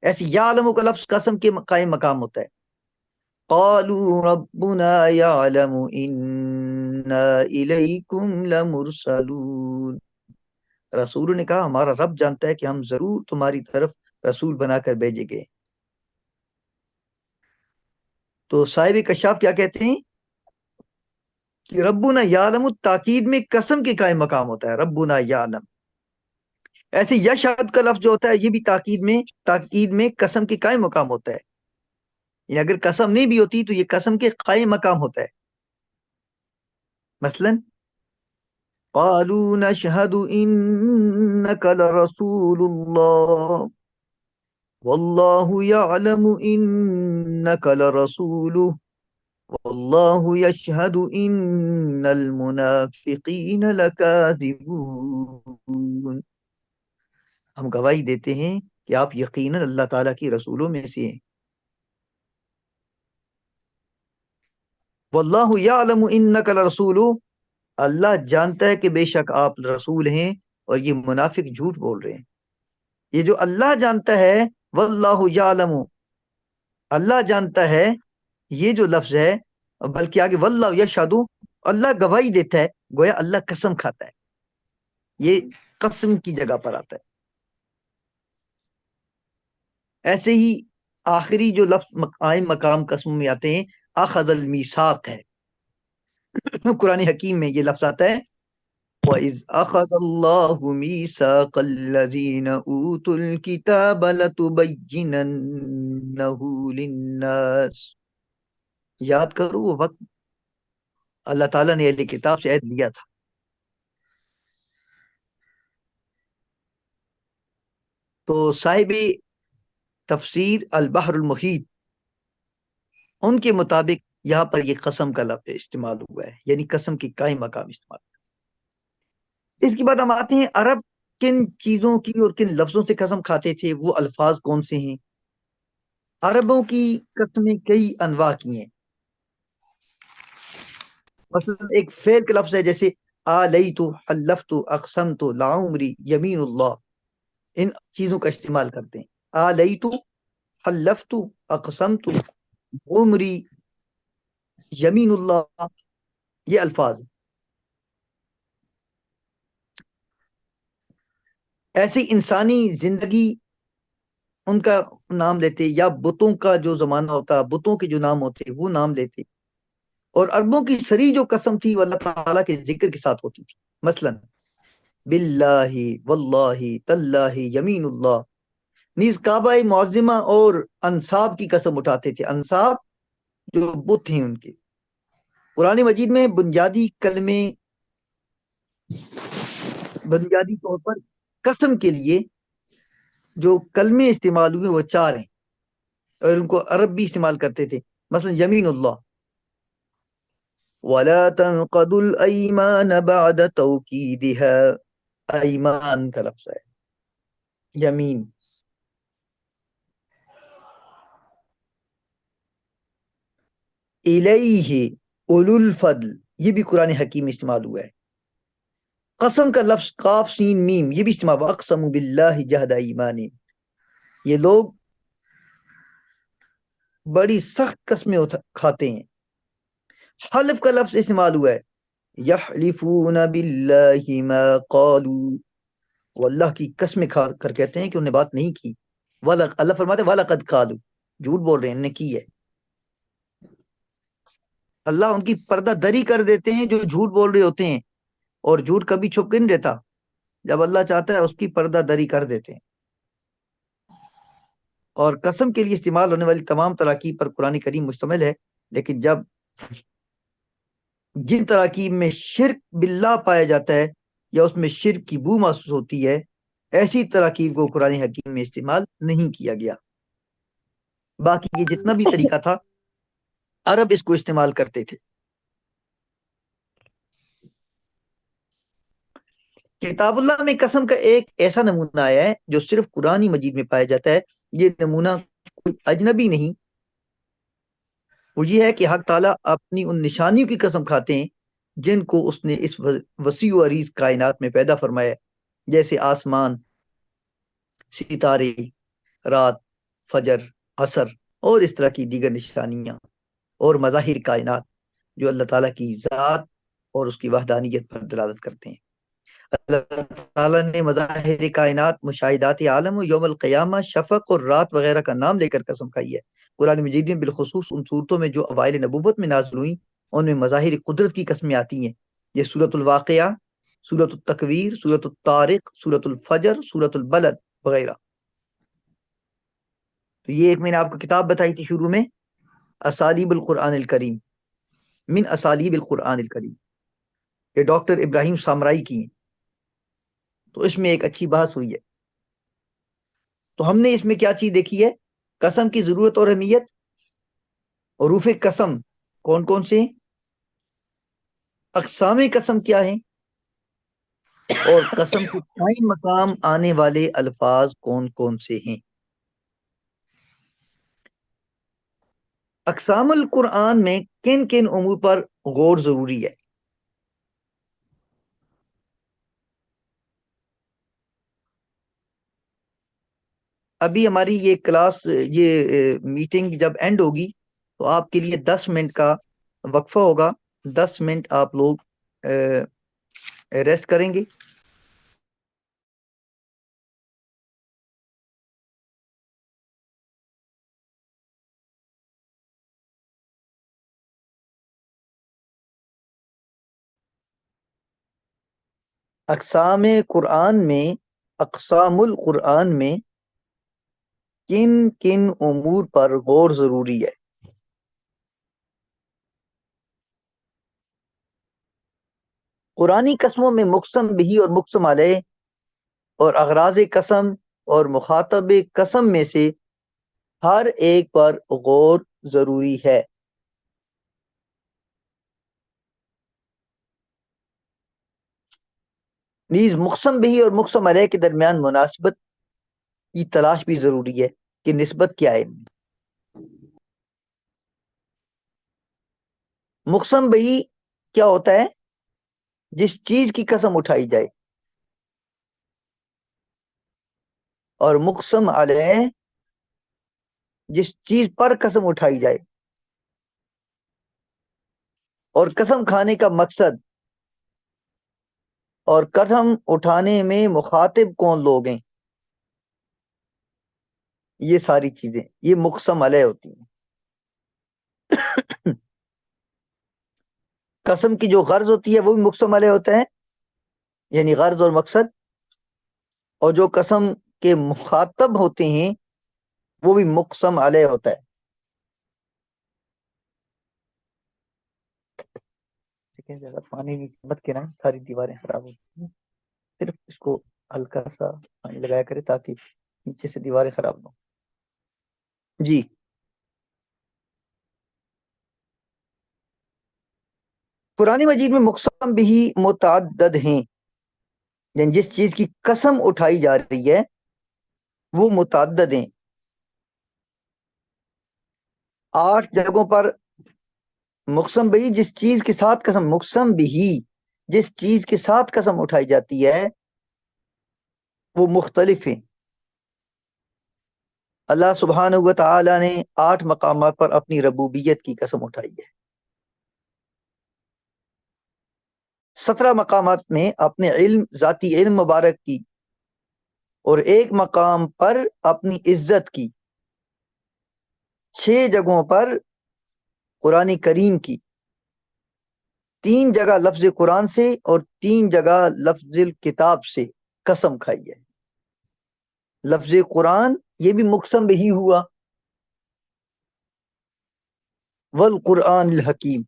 ایسی یا عالم کا لفظ قسم کے قائم مقام ہوتا ہے. قالوا ربنا يعلم انا الیکم لمرسلون, رسولوں نے کہا ہمارا رب جانتا ہے کہ ہم ضرور تمہاری طرف رسول بنا کر بھیجے گئے. تو صاحب کشاف کیا کہتے ہیں کہ ربنا یعلم تاکید میں قسم کے قائم مقام ہوتا ہے, ربنا یعلم. ایسے یشہد کا لفظ جو ہوتا ہے یہ بھی تاکید میں قسم کے قائم مقام ہوتا ہے. یہ اگر قسم نہیں بھی ہوتی تو یہ قسم کے قائم مقام ہوتا ہے. مثلا قالوا نشهد انك لرسول الله والله يعلم انك لرسوله والله يشهد ان المنافقين لكاذبون. ہم گواہی دیتے ہیں کہ آپ یقیناً اللہ تعالیٰ کی رسولوں میں سے ہیں. واللہ یعلم انک لرسول, اللہ جانتا ہے کہ بے شک آپ رسول ہیں, اور یہ منافق جھوٹ بول رہے ہیں. یہ جو اللہ جانتا ہے, واللہ یعلم, اللہ جانتا ہے, یہ جو لفظ ہے, بلکہ آگے واللہ یشہد, اللہ گواہی دیتا ہے, گویا اللہ قسم کھاتا ہے. یہ قسم کی جگہ پر آتا ہے. ایسے ہی آخری جو لفظ قائم مقام قسم میں آتے ہیں, اخذ المیثاق ہے. قرآن حکیم میں یہ لفظ آتا ہے وَإِذْ أَخَذَ اللَّهُ مِيثَاقَ الَّذِينَ أُوتُوا الْكِتَابَ لَتُبَيِّنَنَّهُ لِلنَّاسِ. یاد کرو وہ وقت اللہ تعالیٰ نے اہل کتاب سے عہد لیا تھا. تو صاحب تفسیر البحر المحیط ان کے مطابق یہاں پر یہ قسم کا لفظ استعمال ہوا ہے, یعنی قسم کی قائم مقام استعمال. اس کے بعد ہم آتے ہیں عرب کن چیزوں کی اور کن لفظوں سے قسم کھاتے تھے, وہ الفاظ کون سے ہیں. عربوں کی قسمیں کئی انواع کی ہیں. مثلا ایک فعل کا لفظ ہے, جیسے آلیت, حلفت, اقسمت, لعمری, یمین اللہ. ان چیزوں کا استعمال کرتے ہیں. آلیت, حلفت, اقسمت, عمری, یمین اللہ, یہ الفاظ. ایسی انسانی زندگی ان کا نام لیتے, یا بتوں کا جو زمانہ ہوتا, بتوں کے جو نام ہوتے وہ نام لیتے. اور عربوں کی سری جو قسم تھی وہ اللہ تعالیٰ کے ذکر کے ساتھ ہوتی تھی. مثلا باللہ, واللہ, تاللہ, یمین اللہ. نیز کعبہ معظمہ اور انصاب کی قسم اٹھاتے تھے. انصاب جو بت ہیں ان کے. قرآن مجید میں بنیادی کلمے, بنیادی طور پر قسم کے لیے جو کلمے استعمال ہوئے وہ 4 ہیں, اور ان کو عرب بھی استعمال کرتے تھے. مثلا یمین اللہ, وَلَا تَنْقَضُوا الْأَيْمَانَ بَعْدَ تَوْكِيدِهَا, ایمان کا لفظ ہے یمین. الیہ اولو الفضل، یہ بھی قرآن حکیم میں استعمال ہوا ہے. قسم کا لفظ قاف سین میم یہ بھی استعمال ہوا. اقسموا باللہ جہد ایمانہم، یہ لوگ بڑی سخت قسمیں کھاتے ہیں. حلف کا لفظ استعمال ہوا ہے. یحلفون باللہ ما قالوا، وہ اللہ کی قسمیں کھا کر کہتے ہیں کہ انہوں نے بات نہیں کی. اللہ فرماتے ہیں وَلَقَدْ قَالُوا، جھوٹ بول رہے ہیں، انہوں نے کی ہے. اللہ ان کی پردہ دری کر دیتے ہیں جو جھوٹ بول رہے ہوتے ہیں، اور جھوٹ کبھی چھپ کے نہیں رہتا، جب اللہ چاہتا ہے اس کی پردہ دری کر دیتے ہیں. اور قسم کے لیے استعمال ہونے والی تمام تراکیب پر قرآن کریم مشتمل ہے، لیکن جب جن تراکیب میں شرک باللہ پایا جاتا ہے یا اس میں شرک کی بو محسوس ہوتی ہے، ایسی تراکیب کو قرآن حکیم میں استعمال نہیں کیا گیا. باقی یہ جتنا بھی طریقہ تھا عرب اس کو استعمال کرتے تھے. کتاب اللہ میں قسم کا ایک ایسا نمونہ آیا ہے جو صرف قرآن مجید میں پایا جاتا ہے. یہ نمونہ کوئی اجنبی نہیں، وہ یہ ہے کہ حق تعالیٰ اپنی ان نشانیوں کی قسم کھاتے ہیں جن کو اس نے اس وسیع و عریض کائنات میں پیدا فرمایا، جیسے آسمان، ستارے، رات، فجر، عصر اور اس طرح کی دیگر نشانیاں اور مظاہر کائنات جو اللہ تعالیٰ کی ذات اور اس کی وحدانیت پر دلالت کرتے ہیں. اللہ تعالیٰ نے مظاہر کائنات، مشاہدات عالم و یوم القیامہ، شفق اور رات وغیرہ کا نام لے کر قسم کھائی ہے. قرآن مجید میں بالخصوص ان صورتوں میں جو اوائل نبوت میں نازل ہوئیں ان میں مظاہر قدرت کی قسمیں آتی ہیں. یہ سورۃ الواقعہ، سورۃ التکویر، سورۃ الطارق، سورۃ الفجر، سورۃ البلد وغیرہ. تو یہ ایک میں نے آپ کو کتاب بتائی تھی شروع میں، اسالیب القرآن الکریم، من اسالیب القرآن الکریم، یہ ڈاکٹر ابراہیم سامرائی کی ہیں. تو اس میں ایک اچھی بحث ہوئی ہے. تو ہم نے اس میں کیا چیز دیکھی ہے؟ قسم کی ضرورت اور اہمیت. حروف قسم کون کون سے ہیں، اقسام قسم کیا ہیں، اور قسم کے قائم مقام آنے والے الفاظ کون کون سے ہیں. اقسام القرآن میں کن کن امور پر غور ضروری ہے؟ ابھی ہماری یہ کلاس، یہ میٹنگ جب اینڈ ہوگی تو آپ کے لیے 10 منٹ کا وقفہ ہوگا. 10 منٹ آپ لوگ ریسٹ کریں گے. اقسام قرآن میں، اقسام القرآن میں کن کن امور پر غور ضروری ہے؟ قرآنی قسموں میں مقسم بھی اور مقسم علیہ اور اغراض قسم اور مخاطب قسم میں سے ہر ایک پر غور ضروری ہے. نیز مقسم بھی اور مقسم علیہ کے درمیان مناسبت کی تلاش بھی ضروری ہے کہ نسبت کیا ہے. مقسم بھی کیا ہوتا ہے؟ جس چیز کی قسم اٹھائی جائے. اور مقسم علیہ جس چیز پر قسم اٹھائی جائے. اور قسم کھانے کا مقصد اور قسم اٹھانے میں مخاطب کون لوگ ہیں، یہ ساری چیزیں یہ مقسم علیہ ہوتی ہیں. قسم کی جو غرض ہوتی ہے وہ بھی مقسم علیہ ہوتا ہے، یعنی غرض اور مقصد. اور جو قسم کے مخاطب ہوتے ہیں وہ بھی مقسم علیہ ہوتا ہے. زیادہ پانی مت کے نا، ساری دیواریں خراب ہوتی ہیں. صرف اس کو ہلکا سا پانی لگایا کرے تاکہ نیچے سے دیواریں خراب نہ ہو. جی قرآن مجید میں مقسم بھی متعدد ہیں، یعنی جس چیز کی قسم اٹھائی جا رہی ہے وہ متعدد ہیں. 8 جگہوں پر مقسم بہی جس چیز کے ساتھ قسم، مقسم بہی جس چیز کے ساتھ قسم اٹھائی جاتی ہے وہ مختلف ہیں۔ اللہ سبحانہ و تعالی نے 8 مقامات پر اپنی ربوبیت کی قسم اٹھائی ہے، 17 مقامات میں اپنے علم، ذاتی علم مبارک کی، اور 1 مقام پر اپنی عزت کی، 6 جگہوں پر قرآن کریم کی، 3 جگہ لفظ قرآن سے اور 3 جگہ لفظ الکتاب سے قسم کھائی ہے۔ لفظ قرآن یہ بھی مقسم بہی ہوا، والقرآن الحکیم،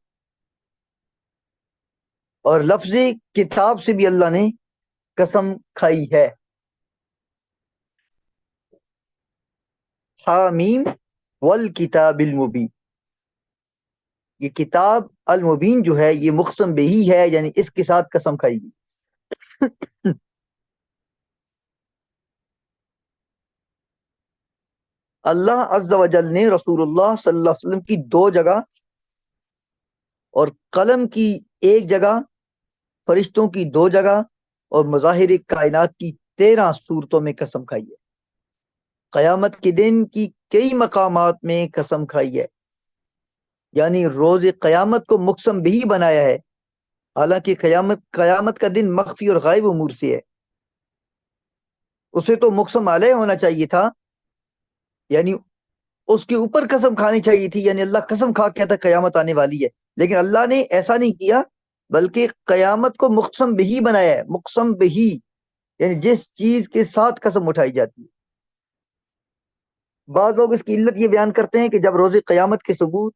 اور لفظ کتاب سے بھی اللہ نے قسم کھائی ہے، حامیم والکتاب المبین۔ یہ کتاب المبین جو ہے یہ مقسم بہی ہے، یعنی اس کے ساتھ قسم کھائی گئی۔ اللہ عز و جل نے رسول اللہ صلی اللہ علیہ وسلم کی 2 جگہ اور قلم کی 1 جگہ، فرشتوں کی 2 جگہ اور مظاہر کائنات کی 13 صورتوں میں قسم کھائی ہے۔ قیامت کے دن کی کئی مقامات میں قسم کھائی ہے، یعنی روز قیامت کو مقسم بہی بنایا ہے، حالانکہ قیامت کا دن مخفی اور غائب امور سے ہے، اسے تو مقسم علیہ ہونا چاہیے تھا، یعنی اس کے اوپر قسم کھانی چاہیے تھی، یعنی اللہ قسم کھا کے تھا قیامت آنے والی ہے، لیکن اللہ نے ایسا نہیں کیا، بلکہ قیامت کو مقسم بہی بنایا ہے، مقسم بہی یعنی جس چیز کے ساتھ قسم اٹھائی جاتی ہے۔ بعض لوگ اس کی علت یہ بیان کرتے ہیں کہ جب روز قیامت کے ثبوت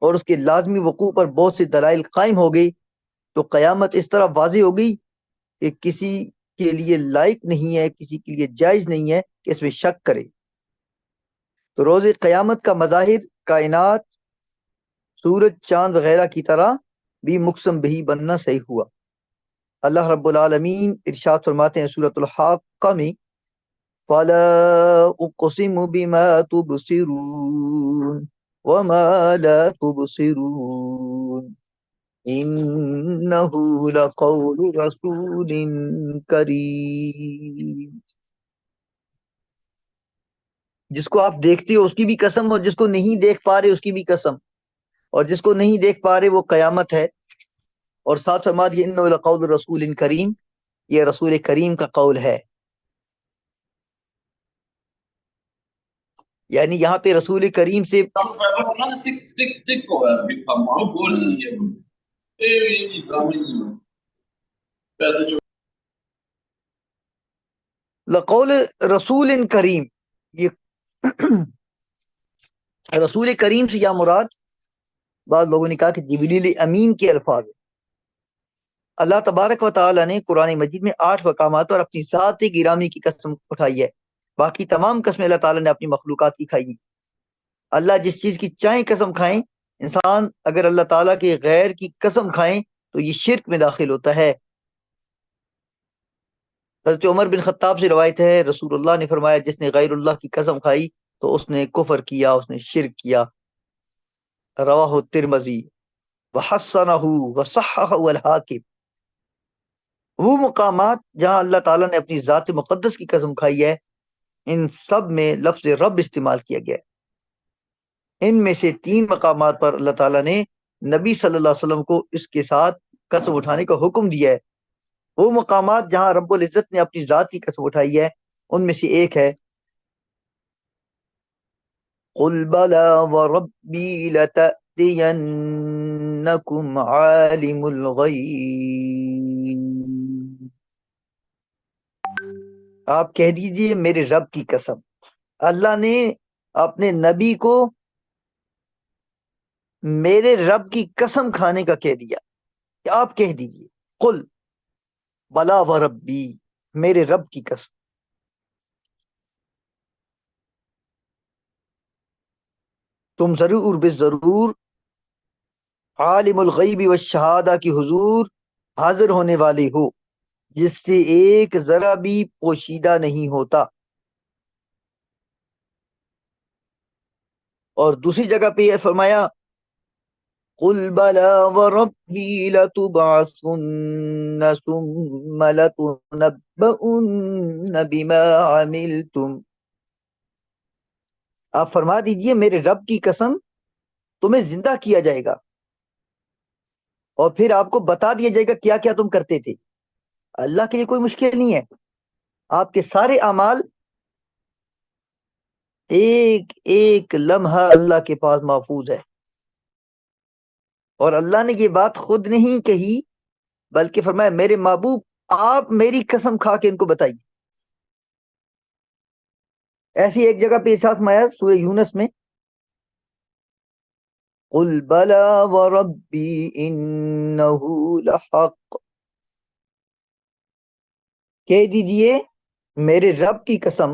اور اس کے لازمی وقوع پر بہت سے دلائل قائم ہو گئی تو قیامت اس طرح واضح ہو گئی کہ کسی کے لیے لائق نہیں ہے، کسی کے لیے جائز نہیں ہے کہ اس میں شک کرے۔ تو روز قیامت کا مظاہر کائنات، سورج، چاند وغیرہ کی طرح بھی مقسم بہی بننا صحیح ہوا۔ اللہ رب العالمین ارشاد فرماتے ہیں سورۃ الحاقہ میں، فَلَا أُقْسِمُ بِمَا تُبْصِرُونَ وَمَا لَا تُبْصِرُونَ إِنَّهُ لَقَوْلُ رَسُولٍ كَرِيمٍ۔ جس کو آپ دیکھتے ہو اس کی بھی قسم، اور جس کو نہیں دیکھ پا رہے اس کی بھی قسم، اور جس کو نہیں دیکھ پا رہے وہ قیامت ہے، اور ساتھ فرما دیا انہ لقول رسول کریم، یہ رسول کریم کا قول ہے، یعنی یہاں پہ رسول کریم سے لقول رسول کریم، یہ رسول کریم سے یا مراد بعض لوگوں نے کہا کہ جبریل امین کے الفاظ ہیں۔ اللہ تبارک و تعالی نے قرآن مجید میں 8 مقامات اور اپنی ذات گرامی کی قسم اٹھائی ہے، باقی تمام قسمیں اللہ تعالیٰ نے اپنی مخلوقات کی کھائی۔ اللہ جس چیز کی چاہیں قسم کھائیں، انسان اگر اللہ تعالیٰ کے غیر کی قسم کھائیں تو یہ شرک میں داخل ہوتا ہے۔ حضرت عمر بن خطاب سے روایت ہے رسول اللہ نے فرمایا جس نے غیر اللہ کی قسم کھائی تو اس نے کفر کیا، اس نے شرک کیا۔ رواہ الترمذی وحسنہ وصححہ الحاکم۔ وہ مقامات جہاں اللہ تعالیٰ نے اپنی ذات مقدس کی قسم کھائی ہے، ان سب میں لفظ رب استعمال کیا گیا ہے۔ ان میں سے 3 مقامات پر اللہ تعالیٰ نے نبی صلی اللہ علیہ وسلم کو اس کے ساتھ قسم اٹھانے کا حکم دیا ہے۔ وہ مقامات جہاں رب العزت نے اپنی ذات کی قسم اٹھائی ہے ان میں سے ایک ہے قُلْ بَلَىٰ وَرَبِّي لَتَأْتِيَنَّكُمْ عَالِمُ الْغَيْبِ، آپ کہہ دیجئے میرے رب کی قسم۔ اللہ نے اپنے نبی کو میرے رب کی قسم کھانے کا کہہ دیا کہ آپ کہہ دیجئے قل بلا وربی، میرے رب کی قسم۔ تم ضرور بے ضرور عالم الغیب والشہادہ کی حضور حاضر ہونے والے ہو جس سے ایک ذرا بھی پوشیدہ نہیں ہوتا۔ اور دوسری جگہ پہ یہ فرمایا قل بلا وربی لتبعثن ثم لتنبؤن بما عملتم. آپ فرما دیجئے میرے رب کی قسم تمہیں زندہ کیا جائے گا اور پھر آپ کو بتا دیا جائے گا کیا کیا تم کرتے تھے. اللہ کے لیے کوئی مشکل نہیں ہے. آپ کے سارے اعمال ایک ایک لمحہ اللہ کے پاس محفوظ ہے. اور اللہ نے یہ بات خود نہیں کہی بلکہ فرمایا میرے محبوب آپ میری قسم کھا کے ان کو بتائیے. ایسی ایک جگہ پہ ارشاد فرمایا سورہ یونس میں قل بلا وربی انہ لحق. کہہ دیجئے میرے رب کی قسم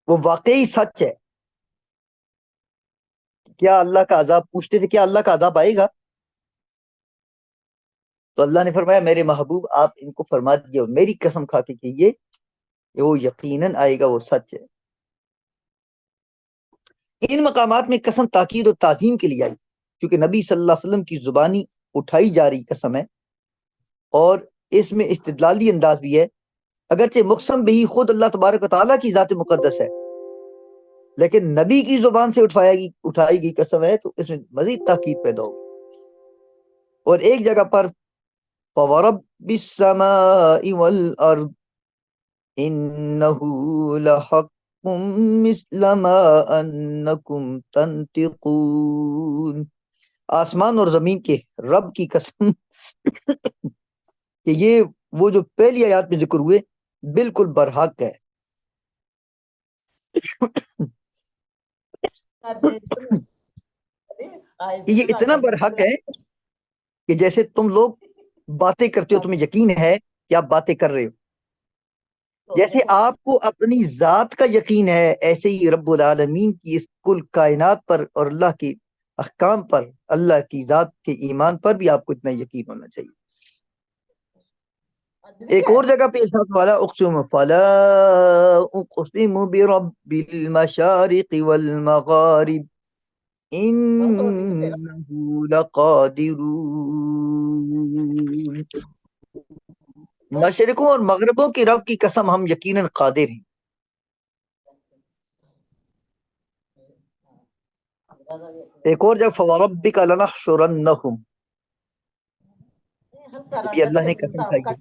وہ واقعی سچ ہے. کیا اللہ کا عذاب پوچھتے تھے کیا اللہ کا عذاب آئے گا؟ تو اللہ نے فرمایا میرے محبوب آپ ان کو فرما دیجئے اور میری قسم کھا کے کہیے کہ وہ یقیناً آئے گا، وہ سچ ہے. ان مقامات میں قسم تاکید اور تعظیم کے لیے آئی کیونکہ نبی صلی اللہ علیہ وسلم کی زبانی اٹھائی جا رہی قسم ہے اور اس میں استدلالی انداز بھی ہے. اگرچہ مقسم بھی خود اللہ تبارک و تعالیٰ کی ذات مقدس ہے لیکن نبی کی زبان سے اٹھائی گئی قسم ہے تو اس میں مزید تاکید پیدا ہوگی. اور ایک جگہ پر فَوَرَبِّ السَّمَاءِ وَالْأَرْضِ إِنَّهُ لَحَقٌّ مِثْلَ مَا أَنَّكُمْ تَنْطِقُونَ. آسمان اور زمین کے رب کی قسم کہ یہ وہ جو پہلی آیات میں ذکر ہوئے بالکل برحق ہے. کہ یہ اتنا برحق ہے کہ جیسے تم لوگ باتیں کرتے ہو تمہیں یقین ہے کہ آپ باتیں کر رہے ہو. جیسے آپ کو اپنی ذات کا یقین ہے ایسے ہی رب العالمین کی اس کل کائنات پر اور اللہ کی احکام پر اللہ کی ذات کے ایمان پر بھی آپ کو اتنا یقین ہونا چاہیے. ایک اور جگہ پہ ارشاد والا اقسم فلا اقسم برب المشارق والمغارب انه لقادرون. مشرقوں اور مغربوں کی رب کی قسم ہم یقیناً قادر ہیں. ایک اور جگہ فوربک لنحشرنہم یہ اللہ نے قسم کھائی ہے.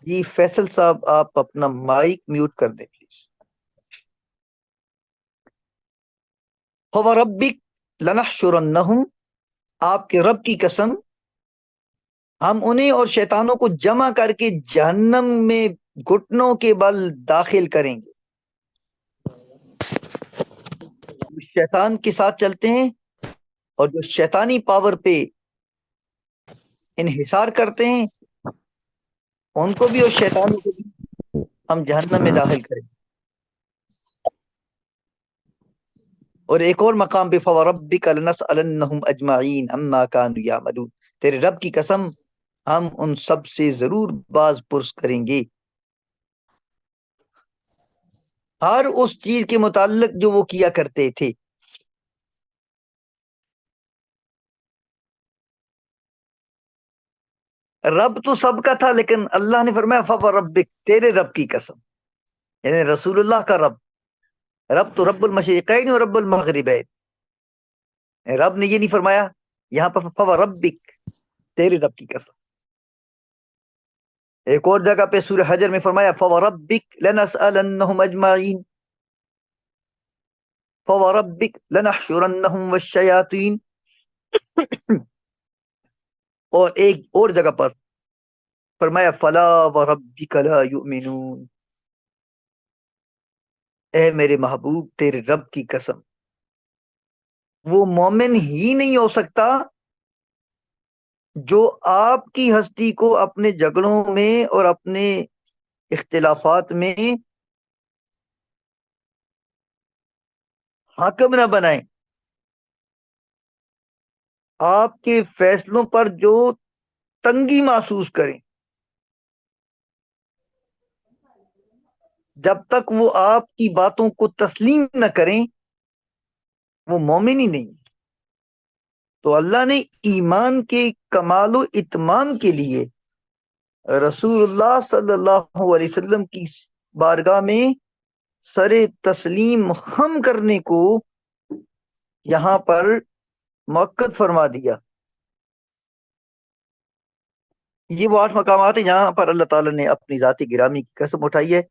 جی فیصل صاحب آپ اپنا مائک میوٹ کر دیں پلیز. فوربک لنحشرنہم آپ کے رب کی قسم ہم انہیں اور شیطانوں کو جمع کر کے جہنم میں گھٹنوں کے بل داخل کریں گے. شیطان کے ساتھ چلتے ہیں اور جو شیطانی پاور پہ انحصار کرتے ہیں ان کو بھی اور شیطانوں کو بھی ہم جہنم میں داخل کریں گے. اور ایک اور مقام پہ فوربک لنسألنہم اجمعین عما کانوا یعملون تیرے رب کی قسم ہم ان سب سے ضرور باز پرس کریں گے ہر اس چیز کے متعلق جو وہ کیا کرتے تھے. رب تو سب کا تھا لیکن اللہ نے فرمایا فوربک تیرے رب کی قسم یعنی رسول اللہ کا رب. رب تو رب المشرقین اور رب المغربین. رب نے یہ نہیں فرمایا یہاں پر فوربک تیرے رب کی قسم. ایک اور جگہ پہ سورہ حجر میں فرمایا فوربک لنسألنہم اجمعین فوربک لنحشرنہم والشیاطین. اور ایک اور جگہ پر فرمایا فلا وربک لا یؤمنون اے میرے محبوب تیرے رب کی قسم وہ مومن ہی نہیں ہو سکتا جو آپ کی ہستی کو اپنے جھگڑوں میں اور اپنے اختلافات میں حاکم نہ بنائیں. آپ کے فیصلوں پر جو تنگی محسوس کریں جب تک وہ آپ کی باتوں کو تسلیم نہ کریں وہ مومن ہی نہیں. تو اللہ نے ایمان کے کمال و اتمام کے لیے رسول اللہ صلی اللہ علیہ وسلم کی بارگاہ میں سر تسلیم خم کرنے کو یہاں پر مؤکد فرما دیا. یہ وہ 8 مقامات ہیں جہاں پر اللہ تعالیٰ نے اپنی ذات گرامی کی قسم اٹھائی ہے.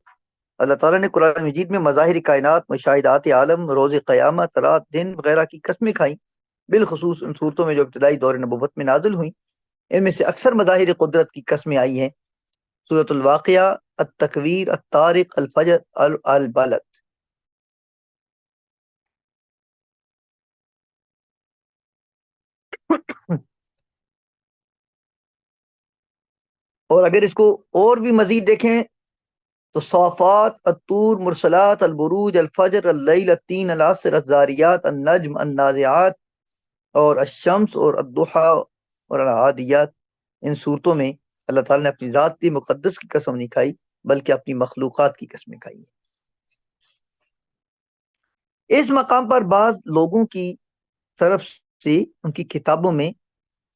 اللہ تعالیٰ نے قرآن مجید میں مظاہر کائنات، مشاہدات عالم، روز قیامت، رات دن وغیرہ کی قسمیں کھائیں، بالخصوص ان صورتوں میں جو ابتدائی دور نبوت میں نازل ہوئیں. ان میں سے اکثر مظاہر قدرت کی قسمیں آئی ہیں. سورۃ الواقعہ، التکویر، الطارق، الفجر، البلد. اور اگر اس کو اور بھی مزید دیکھیں تو صافات، الطور، مرسلات، البروج، الفجر، اللیل، التین، العصر، الزاریات، النجم، النازعات اور الشمس اور الضحیٰ اور العادیات. ان صورتوں میں اللہ تعالیٰ نے اپنی ذات مقدس کی قسم نہیں کھائی بلکہ اپنی مخلوقات کی قسمیں کھائی ہیں. اس مقام پر بعض لوگوں کی طرف سے ان کی کتابوں میں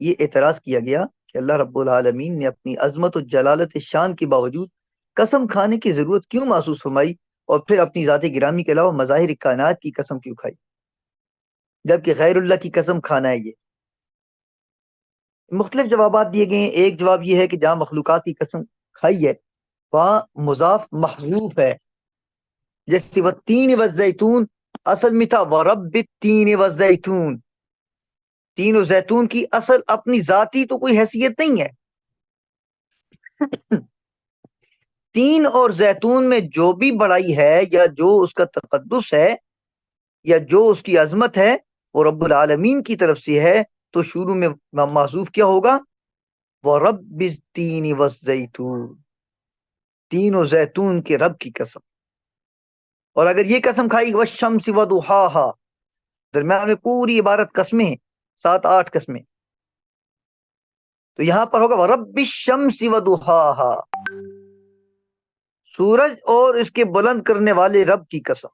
یہ اعتراض کیا گیا کہ اللہ رب العالمین نے اپنی عظمت و جلالت شان کے باوجود قسم کھانے کی ضرورت کیوں محسوس فرمائی اور پھر اپنی ذات گرامی کے علاوہ مظاہر کائنات کی قسم کیوں کھائی جبکہ غیر اللہ کی قسم کھانا ہے. یہ مختلف جوابات دیے گئے ہیں. ایک جواب یہ ہے کہ جہاں مخلوقات کی قسم کھائی ہے وہاں مضاف محذوف ہے، جیسے وہ تین والزیتون اصل میں تھا ورب التین والزیتون. تین و زیتون کی اصل اپنی ذاتی تو کوئی حیثیت نہیں ہے. تین اور زیتون میں جو بھی بڑائی ہے یا جو اس کا تقدس ہے یا جو اس کی عظمت ہے وہ رب العالمین کی طرف سے ہے. تو شروع میں معذوف کیا ہوگا؟ وَرَبِّ التِّينِ وَالزَّيْتُونِ، تین و زیتون کے رب کی قسم. اور اگر یہ قسم کھائی وَالشَّمْسِ وَضُحَاهَا، درمیان میں پوری عبارت قسمیں ہیں، 7-8 قسمیں، تو یہاں پر ہوگا وَرَبِّ الشَّمْسِ وَضُحَاهَا، سورج اور اس کے بلند کرنے والے رب کی قسم.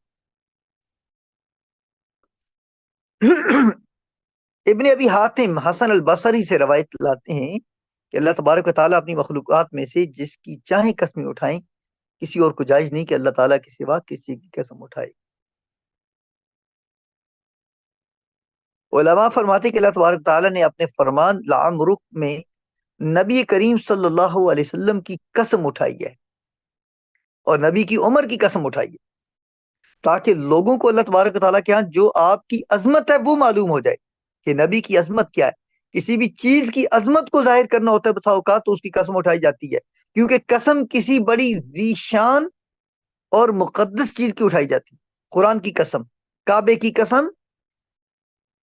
ابن ابی حاتم حسن البصری سے روایت لاتے ہیں کہ اللہ تبارک و تعالیٰ اپنی مخلوقات میں سے جس کی چاہیں قسمیں اٹھائیں، کسی اور کو جائز نہیں کہ اللہ تعالیٰ کے سوا کسی کی قسم اٹھائے. علماء فرماتے کہ اللہ تبارک و تعالیٰ نے اپنے فرمان لعمرک میں نبی کریم صلی اللہ علیہ وسلم کی قسم اٹھائی ہے اور نبی کی عمر کی قسم اٹھائی ہے تاکہ لوگوں کو اللہ تبارک و تعالیٰ کے ہاں جو آپ کی عظمت ہے وہ معلوم ہو جائے کہ نبی کی عظمت کیا ہے. کسی بھی چیز کی عظمت کو ظاہر کرنا ہوتا ہے بسا اوقات تو اس کی قسم اٹھائی جاتی ہے، کیونکہ قسم کسی بڑی ذی شان اور مقدس چیز کی اٹھائی جاتی. قرآن کی قسم، کعبے کی قسم،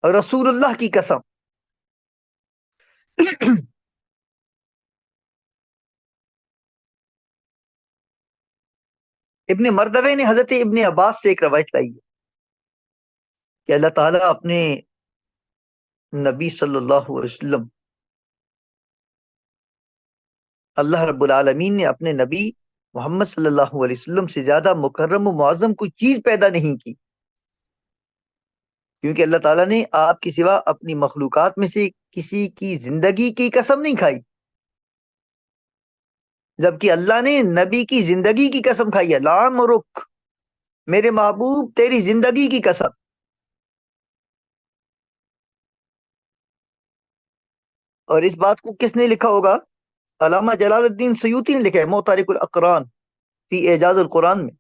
رسول اللہ کی قسم. ابن مردوے نے حضرت ابن عباس سے ایک روایت لائی ہے کہ اللہ تعالیٰ اپنے نبی صلی اللہ علیہ وسلم، اللہ رب العالمین نے اپنے نبی محمد صلی اللہ علیہ وسلم سے زیادہ مکرم و معظم کوئی چیز پیدا نہیں کی، کیونکہ اللہ تعالیٰ نے آپ کی سوا اپنی مخلوقات میں سے کسی کی زندگی کی قسم نہیں کھائی، جبکہ اللہ نے نبی کی زندگی کی قسم کھائی ہے. لعمرک، میرے محبوب تیری زندگی کی قسم. اور اس بات کو کس نے لکھا ہوگا؟ علامہ جلال الدین سیوطی نے لکھا ہے موتارک الاقران فی اعجاز القرآن میں.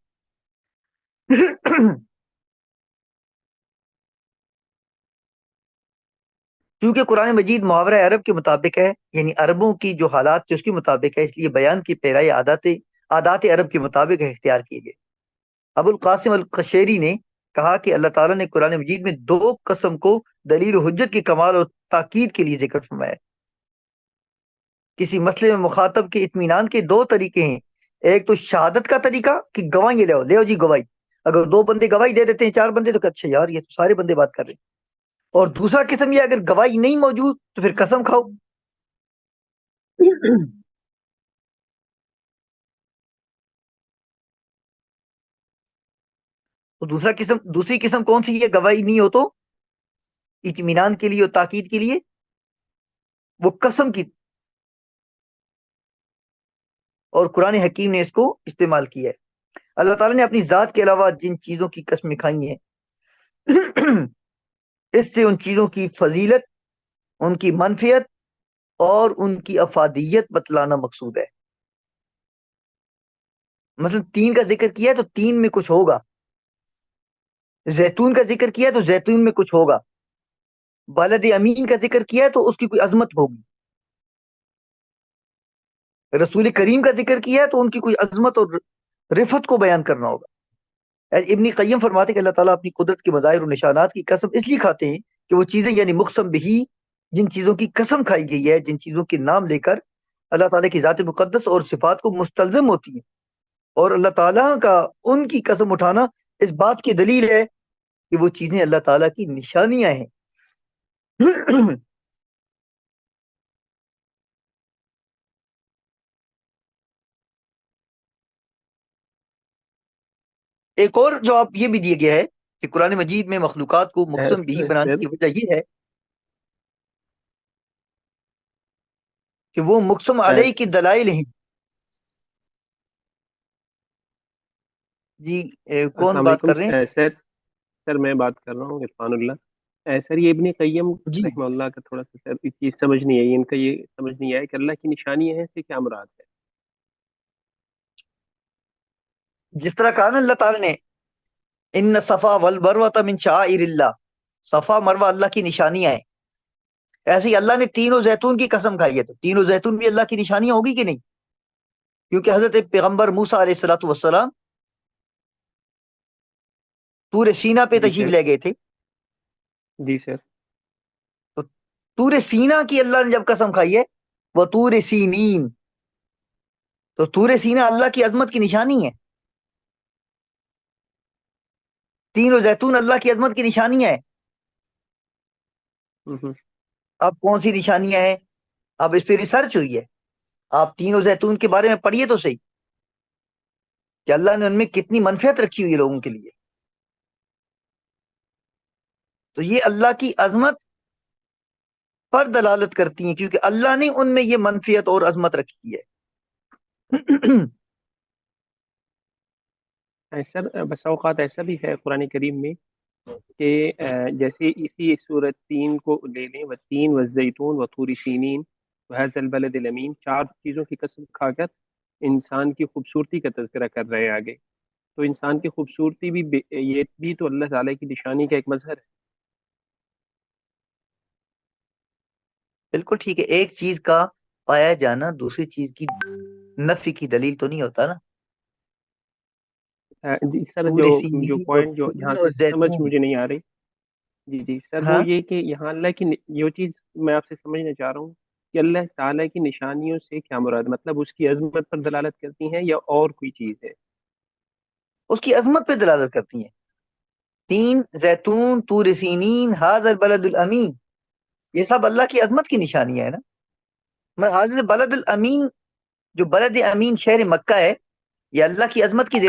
چونکہ قرآن مجید محاورہ عرب کے مطابق ہے، یعنی عربوں کی جو حالات تھے اس کے مطابق ہے، اس لیے بیان کی پیرائی عادات عرب کے مطابق اختیار کیے گئے. ابو القاسم القشیری نے کہا کہ اللہ تعالیٰ نے قرآن مجید میں 2 قسم کو دلیل و حجت کے کمال اور تاکید کے لیے ذکر فرمایا. کسی مسئلے میں مخاطب کے اطمینان کے 2 طریقے ہیں. ایک تو شہادت کا طریقہ کہ گواہی لے جی گواہی. اگر 2 بندے گواہی دے دیتے ہیں، 4 بندے، تو کہ اچھا یار یہ تو سارے بندے بات کر رہے ہیں. اور دوسرا قسم یہ اگر گواہی نہیں موجود تو پھر قسم کھاؤ. تو دوسری قسم کون سی ہے؟ گواہی نہیں ہو تو اطمینان کے لیے اور تاکید کے لیے وہ قسم کی، اور قرآن حکیم نے اس کو استعمال کیا ہے۔ اللہ تعالیٰ نے اپنی ذات کے علاوہ جن چیزوں کی قسمیں کھائی ہیں اس سے ان چیزوں کی فضیلت، ان کی منفیت اور ان کی افادیت بتلانا مقصود ہے۔ مثلا تین کا ذکر کیا ہے تو تین میں کچھ ہوگا، زیتون کا ذکر کیا ہے تو زیتون میں کچھ ہوگا، بلد امین کا ذکر کیا ہے تو اس کی کوئی عظمت ہوگی، رسول کریم کا ذکر کیا ہے تو ان کی کوئی عظمت اور رفت کو بیان کرنا ہوگا۔ ابن قیم فرماتے کہ اللہ تعالیٰ اپنی قدرت کے مظاہر و نشانات کی قسم اس لیے کھاتے ہیں کہ وہ چیزیں یعنی مقسم بہی، جن چیزوں کی قسم کھائی گئی ہے، جن چیزوں کے نام لے کر اللہ تعالیٰ کی ذات مقدس اور صفات کو مستلزم ہوتی ہیں، اور اللہ تعالیٰ کا ان کی قسم اٹھانا اس بات کی دلیل ہے کہ وہ چیزیں اللہ تعالیٰ کی نشانیاں ہیں۔ ایک اور جواب یہ بھی دیا گیا ہے کہ قرآن مجید میں مخلوقات کو مقسم بھی بنانے سر کی وجہ یہ ہے کہ وہ مقسم علیہ کی دلائل ہیں۔ جی کون السلام بات علیکم کر رہے ہیں؟ سر میں بات کر رہا ہوں عرفان اللہ۔ سر یہ ابن قیم جی رحمہ اللہ کا تھوڑا سا سر یہ چیز سمجھ نہیں آئی، ان کا یہ سمجھ نہیں آیا کہ اللہ کی نشانی ہے سے کیا مراد ہے؟ جس طرح کہا نا اللہ تعالیٰ نے ان صفا والمروہ من شعائر اللہ، صفا مروہ اللہ کی نشانیاں ہیں، ایسے ہی اللہ نے تین و زیتون کی قسم کھائی ہے، تو تین و زیتون بھی اللہ کی نشانیاں ہوگی کہ نہیں؟ کیونکہ حضرت پیغمبر موسیٰ علیہ الصلوۃ والسلام طور سینا پہ جی تشریف سر، لے گئے تھے، جی سر۔ تو طور سینا کی اللہ نے جب قسم کھائی ہے وہ طور سینین، تو طور سینا اللہ کی عظمت کی نشانی ہے، تین و زیتون اللہ کی عظمت کی نشانیاں ہیں۔ ہوں، اب کون سی نشانیاں ہیں؟ اب اس پہ ریسرچ ہوئی ہے، آپ تین و زیتون کے بارے میں پڑھیے تو صحیح کہ اللہ نے ان میں کتنی منفیت رکھی ہوئی ہے لوگوں کے لیے۔ تو یہ اللہ کی عظمت پر دلالت کرتی ہیں، کیونکہ اللہ نے ان میں یہ منفیت اور عظمت رکھی ہے۔ سر بسا اوقات ایسا بھی ہے قرآن کریم میں کہ جیسے اسی صورت تین کو لے لیں، و تین و زیتون و طور سینین و هذا البلد الامین، چار چیزوں کی قسم کھا کر انسان کی خوبصورتی کا تذکرہ کر رہے ہیں آگے، تو انسان کی خوبصورتی بھی یہ بھی تو اللہ تعالیٰ کی نشانی کا ایک مظہر ہے۔ بالکل ٹھیک ہے، ایک چیز کا پایا جانا دوسری چیز کی نفی کی دلیل تو نہیں ہوتا نا۔ جی سر، طور جو سینین اور پوائنٹ جو یہاں تین سے اور سمجھ زیتون، مجھے نہیں آ رہی، جی جی سر، ہاں وہ یہ کہ یہاں اللہ کی یہ چیز میں آپ سے سمجھنا چاہ رہا ہوں کہ اللہ تعالیٰ کی نشانیوں سے کیا مراد، مطلب اس کی عظمت پر دلالت کرتی ہیں یا اور کوئی چیز ہے؟ اس کی عظمت پہ دلالت کرتی ہیں، تین زیتون طور سینین ھذا البلد الامین، یہ سب اللہ کی عظمت کی نشانیاں ہیں نا۔ حضرت بلد الامین، جو بلد امین شہر مکہ ہے، یہ اللہ کی عظمت کی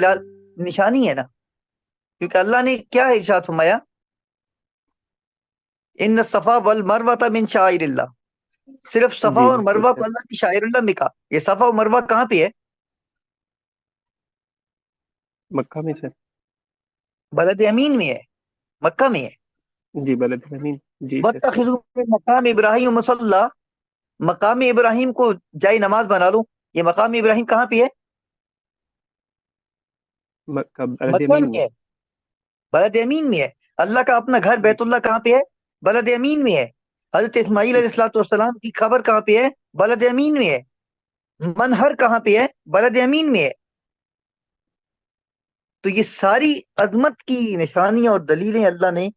نشانی ہے نا، کیونکہ اللہ نے کیا ارشاد فرمایا، ان الصفا والمروہ من شعائر اللہ، صرف صفا جی اور بالکل مروہ سر، کو اللہ کی شاعر اللہ میں کہا۔ یہ صفا اور مروہ کہاں پہ ہے؟ مکہ میں سر، بلد امین میں ہے، مکہ میں ہے۔ جی بلد زمین، جی سر، وَاتَّخِذُوا مِن مقام ابراہیم مصلی، مقام ابراہیم کو جائے نماز بنا لو۔ یہ مقام ابراہیم کہاں پہ ہے؟ مکہ بلد مکہ زمین میں میں، ہے، بلد امین میں ہے۔ اللہ کا اپنا گھر جی بیت اللہ کہاں پہ ہے؟ بلد امین میں ہے۔ حضرت اسماعیل جی علیہ سر، السلام کی خبر کہاں پہ ہے؟ بلد امین میں ہے۔ منہر کہاں پہ ہے؟ بلد امین میں ہے۔ تو یہ ساری عظمت کی نشانیاں اور دلیلیں اللہ نے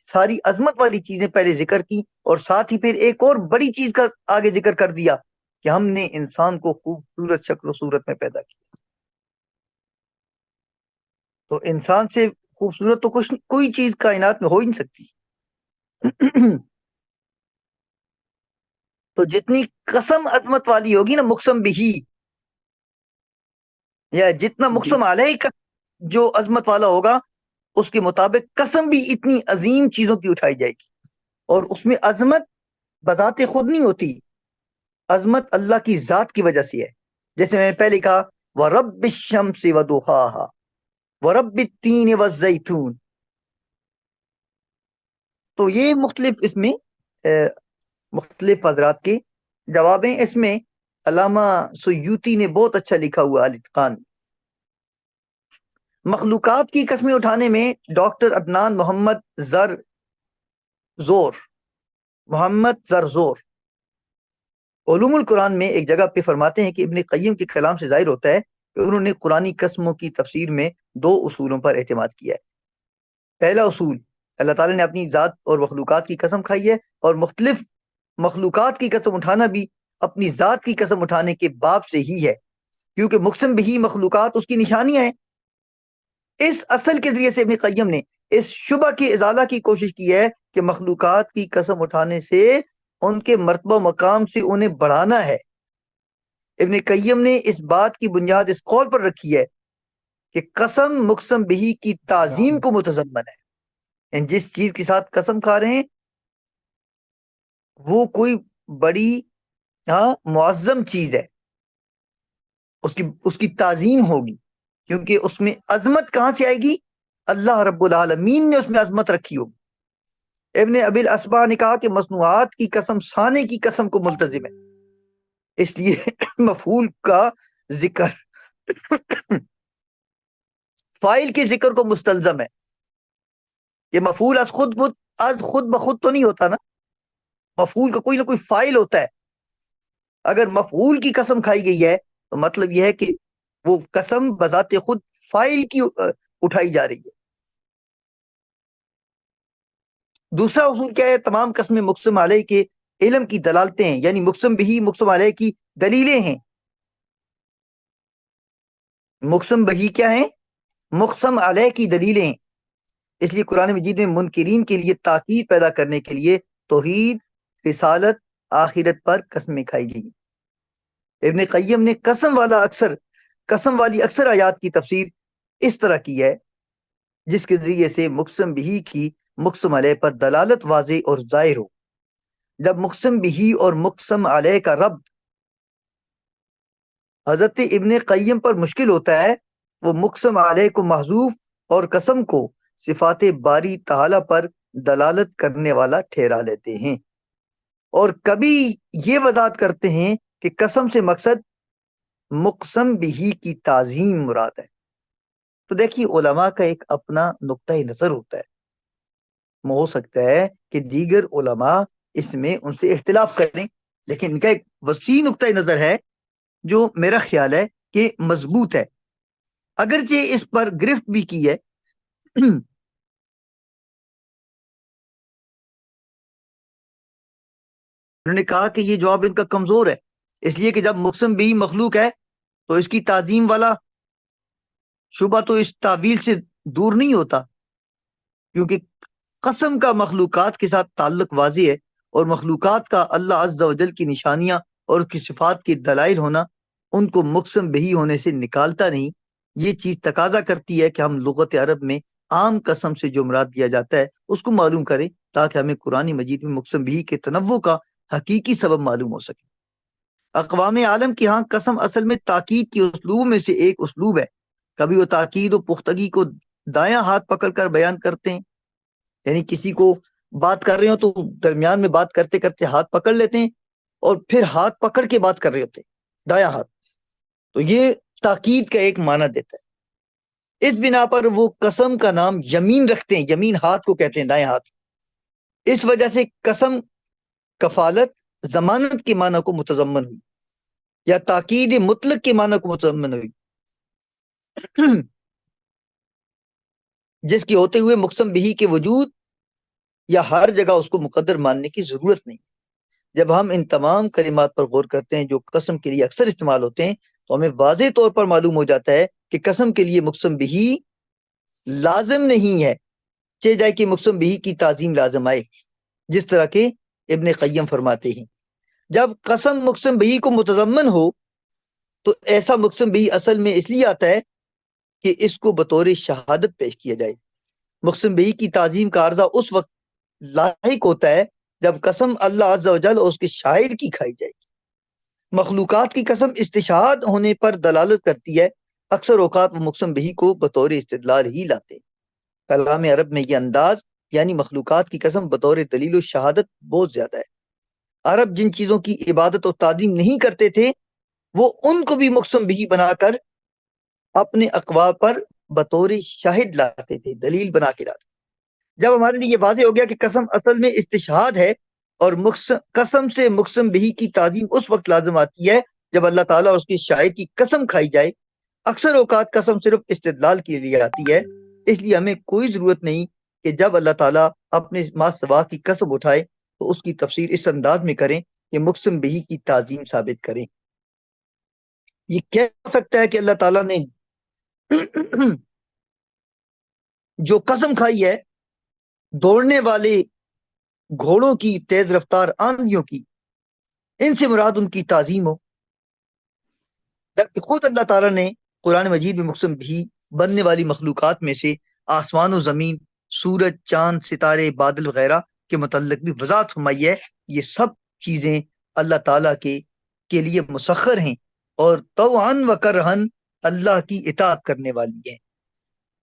ساری عظمت والی چیزیں پہلے ذکر کی، اور ساتھ ہی پھر ایک اور بڑی چیز کا آگے ذکر کر دیا کہ ہم نے انسان کو خوبصورت شکل و صورت میں پیدا کیا۔ تو انسان سے خوبصورت تو کچھ کوئی چیز کائنات میں ہو ہی نہیں سکتی۔ تو جتنی قسم عظمت والی ہوگی نا مقسم بھی، یا جتنا جی مقسم علیہ کا جو عظمت والا ہوگا، اس کے مطابق قسم بھی اتنی عظیم چیزوں کی اٹھائی جائے گی۔ اور اس میں عظمت بذات خود نہیں ہوتی، عظمت اللہ کی ذات کی وجہ سے ہے. جیسے میں نے پہلے کہا وَرَبِّ الشَّمْسِ وَضُحَاهَا وَرَبِّ التِّينِ وَالزَّيْتُونِ. تو یہ مختلف اس میں مختلف حضرات کے جواب ہیں. اس میں علامہ سیوطی نے بہت اچھا لکھا ہوا الاتقان. مخلوقات کی قسمیں اٹھانے میں ڈاکٹر عدنان محمد زرزور علوم القرآن میں ایک جگہ پہ فرماتے ہیں کہ ابن قیم کے کلام سے ظاہر ہوتا ہے کہ انہوں نے قرآنی قسموں کی تفسیر میں 2 اصولوں پر اعتماد کیا ہے. پہلا اصول، اللہ تعالیٰ نے اپنی ذات اور مخلوقات کی قسم کھائی ہے، اور مختلف مخلوقات کی قسم اٹھانا بھی اپنی ذات کی قسم اٹھانے کے باب سے ہی ہے، کیونکہ مقسم بھی مخلوقات اس کی نشانیاں ہیں. اس اصل کے ذریعے سے ابن قیم نے اس شبہ کی ازالہ کی کوشش کی ہے کہ مخلوقات کی قسم اٹھانے سے ان کے مرتبہ و مقام سے انہیں بڑھانا ہے. ابن قیم نے اس بات کی بنیاد اس قول پر رکھی ہے کہ قسم مقسم بہی کی تعظیم کو متضمن ہے. یعنی جس چیز کے ساتھ قسم کھا رہے ہیں وہ کوئی بڑی معظم چیز ہے، اس کی تعظیم ہوگی، کیونکہ اس میں عظمت کہاں سے آئے گی؟ اللہ رب العالمین نے اس میں عظمت رکھی ہوگی. ابن ابی الاسبا نے کہا کہ مصنوعات کی قسم سانے کی قسم کو ملتزم ہے، اس لیے مفعول کا ذکر فائل کے ذکر کو مستلزم ہے. یہ مفعول از خود بخود تو نہیں ہوتا نا، مفعول کا کوئی نہ کوئی فائل ہوتا ہے. اگر مفعول کی قسم کھائی گئی ہے تو مطلب یہ ہے کہ وہ قسم بذات خود فائل کی اٹھائی جا رہی ہے. دوسرا اصول کیا ہے؟ تمام قسمیں مقسم علیہ کے علم کی دلالتیں ہیں، یعنی مقسم بہی مقسم علیہ کی دلیلیں ہیں. مقسم بہی کیا ہیں؟ مقسم علیہ کی دلیلیں ہیں. اس لیے قرآن مجید میں منکرین کے لیے تاکید پیدا کرنے کے لیے توحید، رسالت، آخرت پر قسمیں کھائی گئی. ابن قیم نے قسم والی اکثر آیات کی تفسیر اس طرح کی ہے جس کے ذریعے سے مقسم بہی کی مقسم علیہ پر دلالت واضح اور ظاہر ہو. جب مقسم بہی اور مقسم علیہ کا ربط حضرت ابن قیم پر مشکل ہوتا ہے، وہ مقسم علیہ کو محذوف اور قسم کو صفات باری تعالی پر دلالت کرنے والا ٹھہرا لیتے ہیں، اور کبھی یہ وضاحت کرتے ہیں کہ قسم سے مقصد مقسم بہی کی تعظیم مراد ہے. تو دیکھیے علماء کا ایک اپنا نقطہ نظر ہوتا ہے، ہو سکتا ہے کہ دیگر علماء اس میں ان سے اختلاف کریں، لیکن ان کا ایک وسیع نقطہ نظر ہے جو میرا خیال ہے کہ مضبوط ہے، اگرچہ اس پر گرفت بھی کی ہے. انہوں نے کہا کہ یہ جواب ان کا کمزور ہے، اس لیے کہ جب مقسم بھی مخلوق ہے تو اس کی تعظیم والا شبہ تو اس تعویل سے دور نہیں ہوتا، کیونکہ قسم کا مخلوقات کے ساتھ تعلق واضح ہے، اور مخلوقات کا اللہ عز و جل کی نشانیاں اور اس کی صفات کے دلائل ہونا ان کو مقسم بہی ہونے سے نکالتا نہیں. یہ چیز تقاضا کرتی ہے کہ ہم لغت عرب میں عام قسم سے جو مراد دیا جاتا ہے اس کو معلوم کریں، تاکہ ہمیں قرآن مجید میں مقسم بہی کے تنوع کا حقیقی سبب معلوم ہو سکے. اقوام عالم کی ہاں قسم اصل میں تاکید کے اسلوب میں سے ایک اسلوب ہے. کبھی وہ تاکید و پختگی کو دایاں ہاتھ پکڑ کر بیان کرتے ہیں، یعنی کسی کو بات کر رہے ہو تو درمیان میں بات کرتے کرتے ہاتھ پکڑ لیتے ہیں، اور پھر ہاتھ پکڑ کے بات کر رہے ہوتے ہیں دایاں ہاتھ. تو یہ تاکید کا ایک معنی دیتا ہے. اس بنا پر وہ قسم کا نام یمین رکھتے ہیں، یمین ہاتھ کو کہتے ہیں، دائیں ہاتھ. اس وجہ سے قسم کفالت ضمانت کے معنی کو متضمن ہوئی، یا تاکید مطلق کے معنی کو متضمن ہوئی، جس کے ہوتے ہوئے مقسم بہی کے وجود یا ہر جگہ اس کو مقدر ماننے کی ضرورت نہیں. جب ہم ان تمام کلمات پر غور کرتے ہیں جو قسم کے لیے اکثر استعمال ہوتے ہیں تو ہمیں واضح طور پر معلوم ہو جاتا ہے کہ قسم کے لیے مقسم بہی لازم نہیں ہے، چاہے جائے کہ مقسم بہی کی تعظیم لازم آئے، جس طرح کہ ابن قیم فرماتے ہیں جب قسم مقسم بہی کو متضمن ہو تو ایسا مقسم بہی اصل میں اس لیے آتا ہے کہ اس کو بطور شہادت پیش کیا جائے. مقسم بہی کی تعظیم کا عرضہ اس وقت لاحق ہوتا ہے جب قسم اللہ عز و جل اور اس کے شاعر کی کھائی جائے گی۔ مخلوقات کی قسم استشہاد ہونے پر دلالت کرتی ہے، اکثر اوقات وہ مقسم بہی کو بطور استدلال ہی لاتے ہیں۔ کلام عرب میں یہ انداز یعنی مخلوقات کی قسم بطور دلیل و شہادت بہت زیادہ ہے۔ عرب جن چیزوں کی عبادت و تعظیم نہیں کرتے تھے وہ ان کو بھی مقسم بہی بنا کر اپنے اقوال پر بطور شاہد لاتے تھے، دلیل بنا کے لاتے تھے۔ جب ہمارے لیے یہ واضح ہو گیا کہ قسم اصل میں استشہاد ہے اور قسم سے مقسم بہی کی تعظیم اس وقت لازم آتی ہے جب اللہ تعالیٰ اور اس کے شاعر کی قسم کھائی جائے۔ اکثر اوقات قسم صرف استدلال کے لیے آتی ہے، اس لیے ہمیں کوئی ضرورت نہیں کہ جب اللہ تعالیٰ اپنے ما سوا کی قسم اٹھائے تو اس کی تفسیر اس انداز میں کریں کہ مقسم بہی کی تعظیم ثابت کریں۔ یہ کہہ سکتا ہے کہ اللہ تعالیٰ نے جو قسم کھائی ہے دوڑنے والے گھوڑوں کی، تیز رفتار آندھیوں کی، ان سے مراد ان کی تعظیم ہو، جبکہ خود اللہ تعالیٰ نے قرآن مجید میں مقسم بھی بننے والی مخلوقات میں سے آسمان و زمین، سورج، چاند، ستارے، بادل وغیرہ کے متعلق بھی وضاحت فرمائی ہے۔ یہ سب چیزیں اللہ تعالیٰ کے لیے مسخر ہیں اور طوعاً و کرہن اللہ کی اطاعت کرنے والی ہیں،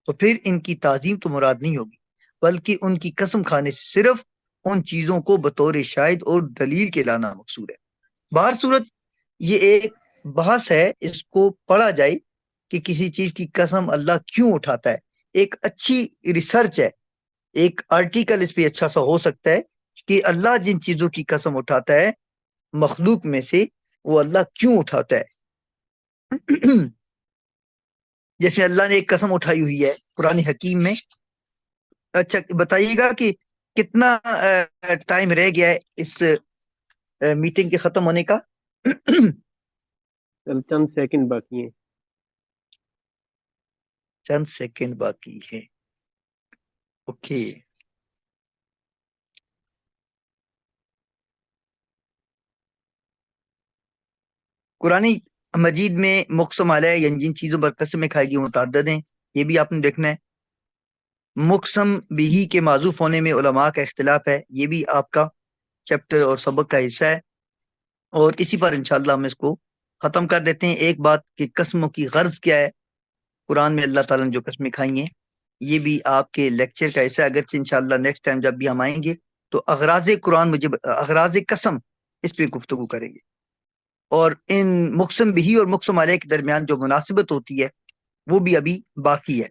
تو پھر ان کی تعظیم تو مراد نہیں ہوگی، بلکہ ان کی قسم کھانے سے صرف ان چیزوں کو بطور شاہد اور دلیل کے لانا مقصود ہے۔ بہر صورت یہ ایک بحث ہے، اس کو پڑھا جائے کہ کسی چیز کی قسم اللہ کیوں اٹھاتا ہے۔ ایک اچھی ریسرچ ہے، ایک آرٹیکل اس پہ اچھا سا ہو سکتا ہے کہ اللہ جن چیزوں کی قسم اٹھاتا ہے مخلوق میں سے وہ اللہ کیوں اٹھاتا ہے۔ جس میں اللہ نے ایک قسم اٹھائی ہوئی ہے قرآن حکیم میں۔ اچھا بتائیے گا کہ کتنا ٹائم رہ گیا ہے اس میٹنگ کے ختم ہونے کا؟ چند سیکنڈ باقی ہیں۔ چند سیکنڈ باقی ہے، اوکے۔ قرآن مجید میں مقسم علیہ یعنی جن چیزوں پر قسمیں کھائی گئی متعدد ہیں، یہ بھی آپ نے دیکھنا ہے۔ مقسم بھی کے معذوف ہونے میں علماء کا اختلاف ہے، یہ بھی آپ کا چیپٹر اور سبق کا حصہ ہے، اور اسی پر انشاءاللہ ہم اس کو ختم کر دیتے ہیں۔ ایک بات کہ قسموں کی غرض کیا ہے، قرآن میں اللہ تعالیٰ نے جو قسمیں کھائی ہیں یہ بھی آپ کے لیکچر کا حصہ ہے، اگرچہ انشاءاللہ نیکسٹ ٹائم جب بھی ہم آئیں گے تو اغراض قرآن اغراض قسم اس پہ گفتگو کریں گے، اور ان مقسم بھی اور مقسم علیہ کے درمیان جو مناسبت ہوتی ہے وہ بھی ابھی باقی ہے۔